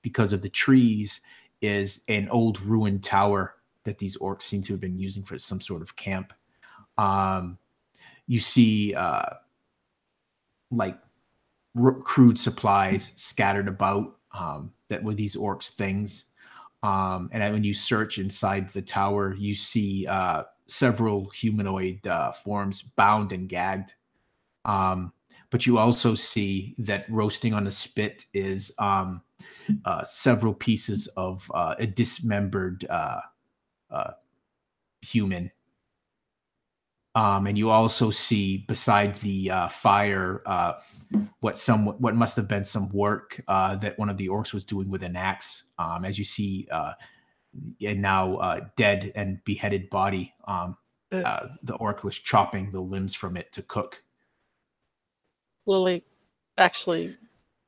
because of the trees is an old ruined tower that these orcs seem to have been using for some sort of camp. You see crude supplies scattered about that were these orcs' things. And when you search inside the tower, you see several humanoid forms bound and gagged. But but you also see that roasting on a spit is several pieces of a dismembered human. And you also see beside the fire what must have been some work that one of the orcs was doing with an axe. As you see a now dead and beheaded body, the orc was chopping the limbs from it to cook. Lily actually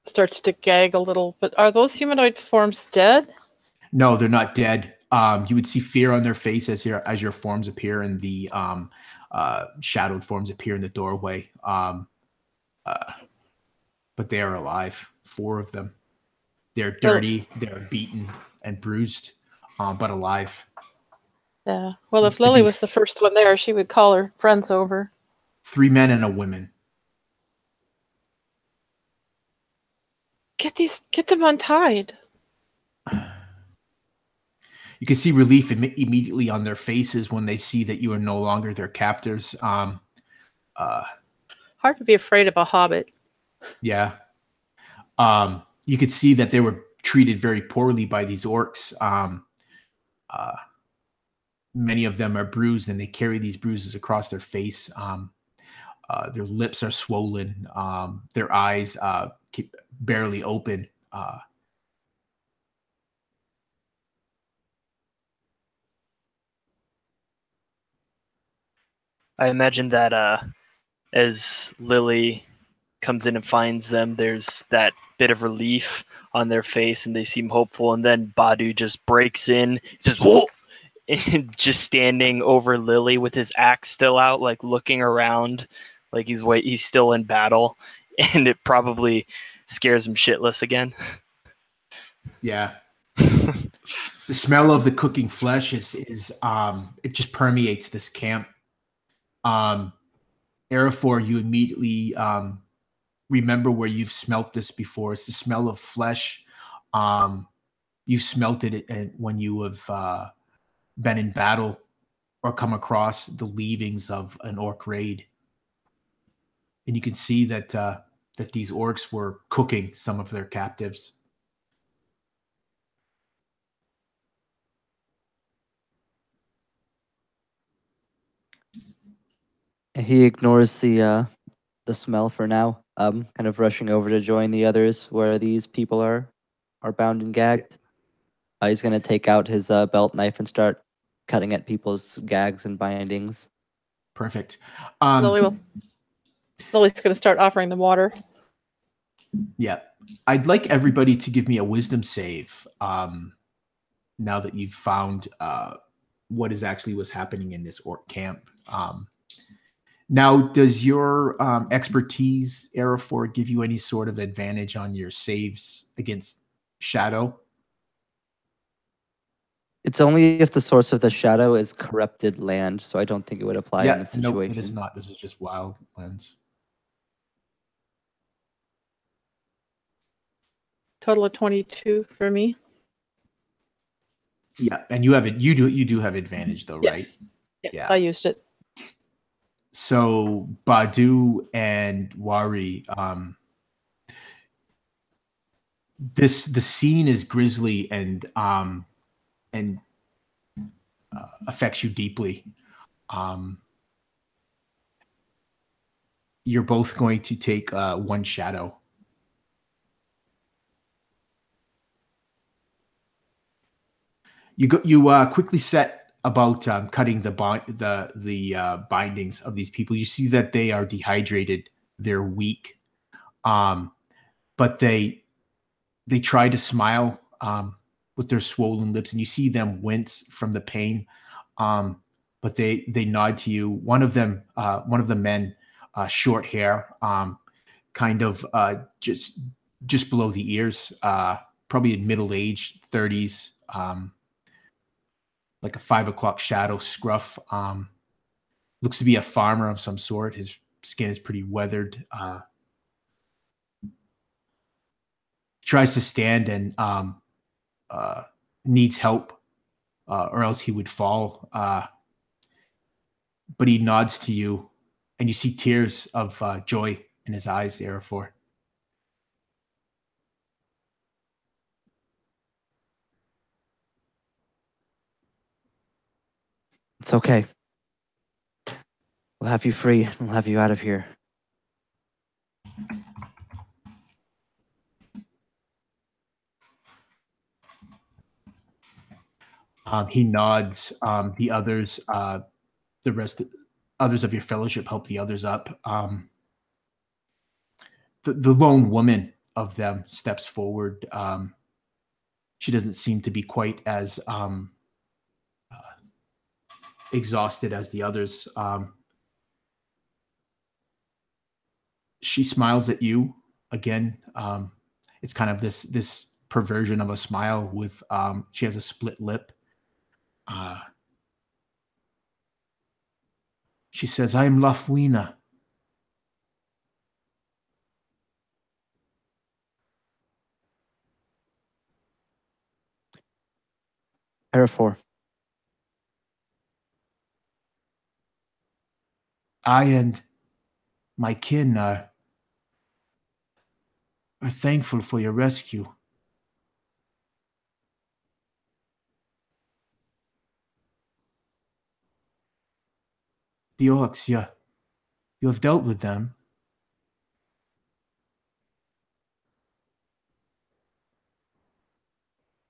starts to gag a little, but are those humanoid forms dead? No, they're not dead. You would see fear on their face as your forms appear, and the shadowed forms appear in the doorway. But they are alive. 4 of them. They're dirty. They're beaten and bruised, but alive. Yeah. Well, if Looks to Lily be was the first one there, she would call her friends over. 3 men and a woman. Get them untied. You can see relief immediately on their faces when they see that you are no longer their captors. Hard to be afraid of a hobbit. Yeah. You could see that they were treated very poorly by these orcs. Many of them are bruised, and they carry these bruises across their face. Their lips are swollen. Their eyes keep barely open. I imagine that as Lily comes in and finds them, there's that bit of relief on their face, and they seem hopeful. And then Badu just breaks in, says, "Whoa!" and just standing over Lily with his axe still out, like looking around, like he's still in battle, and it probably scares him shitless again. Yeah. The smell of the cooking flesh is it just permeates this camp. Arafor, you immediately remember where you've smelt this before. It's the smell of flesh. You've smelt it when you have been in battle or come across the leavings of an orc raid. And you can see that that these orcs were cooking some of their captives. He ignores the smell for now, kind of rushing over to join the others where these people are bound and gagged. He's gonna take out his belt knife and start cutting at people's gags and bindings. Perfect. Lily's going to start offering them water. Yeah. I'd like everybody to give me a wisdom save now that you've found what actually was happening in this orc camp. Now, does your expertise, Arafor, give you any sort of advantage on your saves against shadow? It's only if the source of the shadow is corrupted land, so I don't think it would apply in this situation. No, it is not. This is just wild lands. Total of 22 for me. Yeah, and you have it. You do have advantage though, right? Yes, Yeah. I used it. So Badu and Wari, the scene is grisly and affects you deeply. You're both going to take 1 shadow. You quickly set about cutting the bindings of these people. You see that they are dehydrated, they're weak, but they try to smile with their swollen lips, and you see them wince from the pain. But they nod to you. One of the men, short hair, kind of just below the ears, probably in middle age, 30s. Like a 5 o'clock shadow scruff. Looks to be a farmer of some sort. His skin is pretty weathered. Tries to stand and needs help, or else he would fall. But he nods to you, and you see tears of joy in his eyes, therefore. It's okay. We'll have you free. We'll have you out of here. He nods. The others, others of your fellowship help the others up. The lone woman of them steps forward. She doesn't seem to be quite as exhausted as the others. She smiles at you again. It's kind of this perversion of a smile with she has a split lip. She says, "I am Lafwina." Eriador. I and my kin are thankful for your rescue. The orcs, you have dealt with them.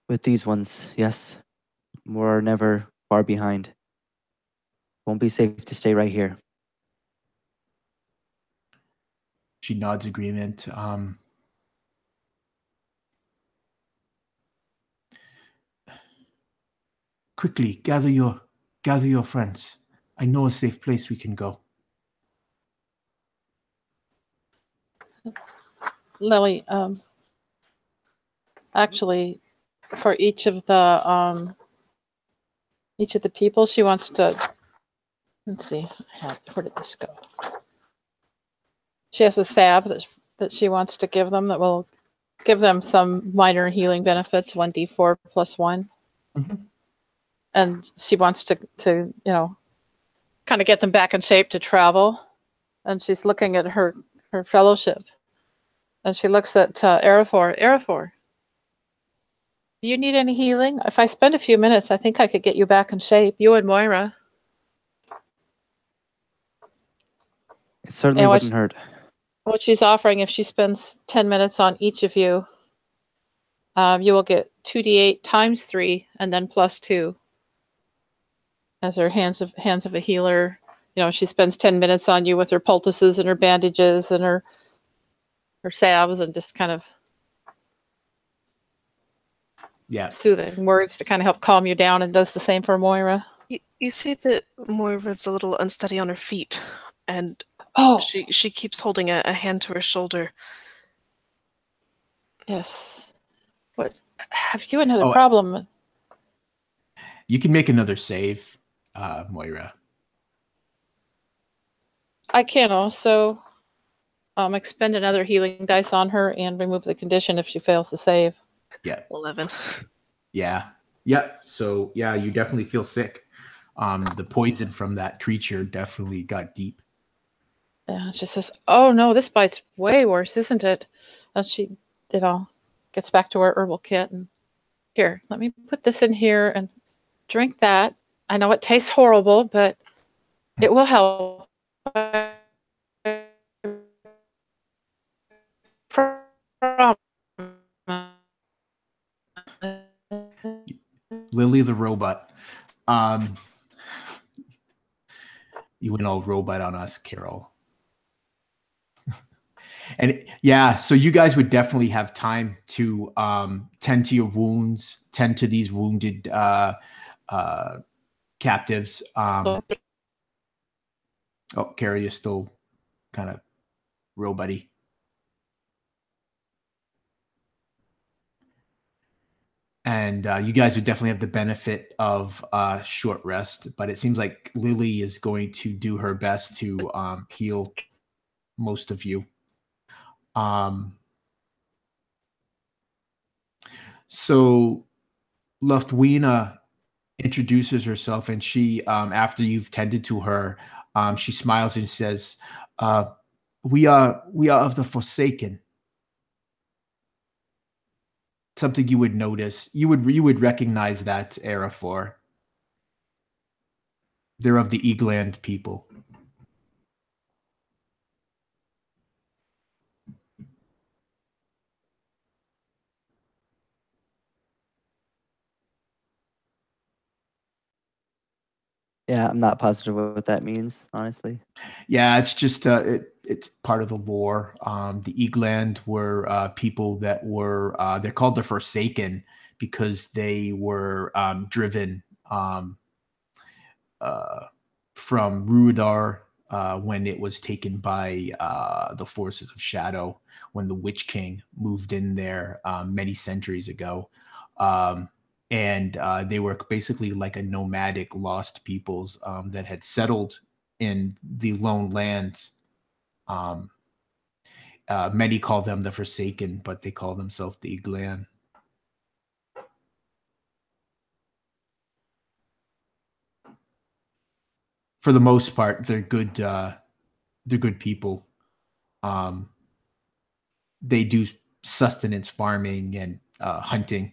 With these ones, yes. We're never far behind. Won't be safe to stay right here. She nods agreement. Quickly, gather your friends. I know a safe place we can go. Lily, actually, for each of the people, she wants to. Let's see, where did this go? She has a salve that she wants to give them that will give them some minor healing benefits, 1d4 plus 1. Mm-hmm. And she wants to kind of get them back in shape to travel. And she's looking at her fellowship. And she looks at Eriador. Eriador, do you need any healing? If I spend a few minutes, I think I could get you back in shape. You and Moira. It certainly wouldn't hurt. What she's offering, if she spends 10 minutes on each of you, you will get 2d8 times 3 and then plus 2 as her hands of a healer. She spends 10 minutes on you with her poultices and her bandages and her salves and just kind of soothing words to kind of help calm you down, and does the same for Moira. You see that Moira's a little unsteady on her feet, and she keeps holding a hand to her shoulder. Yes. What? Have you another problem? You can make another save, Moira. I can also expend another healing dice on her and remove the condition if she fails to save. Yeah. 11. Yeah. Yep. So yeah, you definitely feel sick. The poison from that creature definitely got deep. Yeah, she says, "Oh no, this bite's way worse, isn't it?" And she, gets back to her herbal kit and, "Here, let me put this in here and drink that. I know it tastes horrible, but it will help." Lily the robot. You went all robot on us, Carol. And yeah, so you guys would definitely have time to tend to your wounds, tend to these wounded captives. Oh, Carol, you're still kind of robot-y. And you guys would definitely have the benefit of short rest, but it seems like Lily is going to do her best to heal most of you. So Luftwina introduces herself, and she, after you've tended to her, she smiles and says, We are of the Forsaken. Something you would notice. You would recognize that, Eriador. They're of the Eagland people. Yeah, I'm not positive what that means, honestly. Yeah, it's just it's part of the lore. The Eagland were people that were they're called the Forsaken because they were driven from Ruidar when it was taken by the forces of Shadow when the Witch King moved in there many centuries ago. And they were basically like a nomadic lost peoples that had settled in the lone lands. Many call them the Forsaken, but they call themselves the Iglan. For the most part, they're good. They're good people. They do sustenance farming and hunting.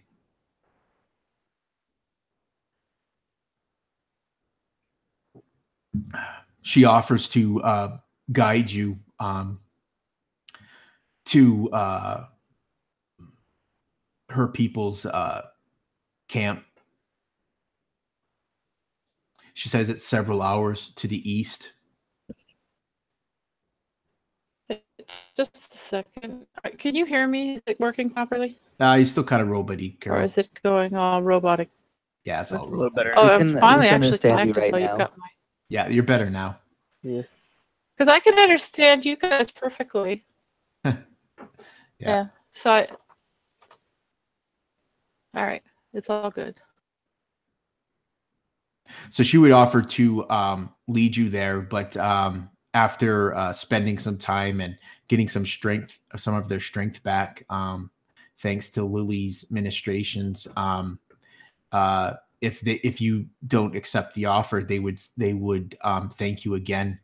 She offers to guide you to her people's camp. She says it's several hours to the east. Just a second. Can you hear me? Is it working properly? He's still kind of roboty, Carol. Or is it going all robotic? Yeah, it's all That's a little better. Oh, We I'm can- finally we can actually understand you connected. right So you've now. got my. Yeah, you're better now. Yeah. Because I can understand you guys perfectly. Yeah. So I. All right. It's all good. So she would offer to lead you there, but after spending some time and getting some of their strength back, thanks to Lily's ministrations, if you don't accept the offer, they would thank you again,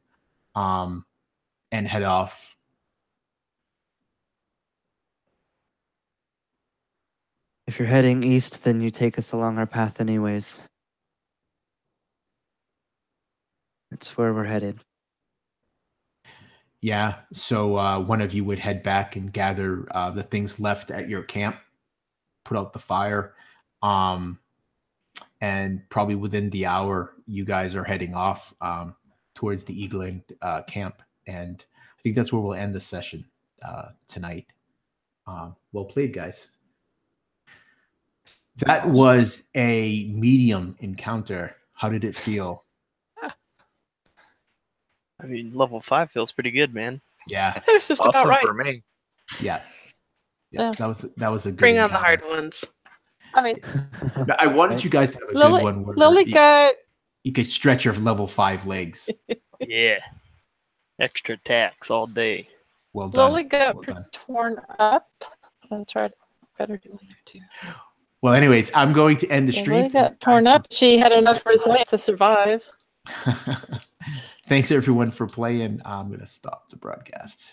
and head off. If you're heading east, then you take us along our path anyways. That's where we're headed. Yeah, so one of you would head back and gather the things left at your camp, put out the fire, and probably within the hour, you guys are heading off towards the Eagland camp. And I think that's where we'll end the session tonight. Well played, guys. That was a medium encounter. How did it feel? I mean, level 5 feels pretty good, man. Yeah, That was just about Awesome right. for me. yeah. Yeah. That was a good Bring on the encounter. hard ones. I mean, I wanted you guys to have a Lily, good one where Lily got. you could stretch your level 5 legs. Yeah. Extra tax all day. Well done. Lily got Well done. torn up. I'll try to better do later too. Well, anyways, I'm going to end the Yeah, stream. Lily got torn up. She had enough resilience to survive. Thanks everyone for playing. I'm going to stop the broadcast.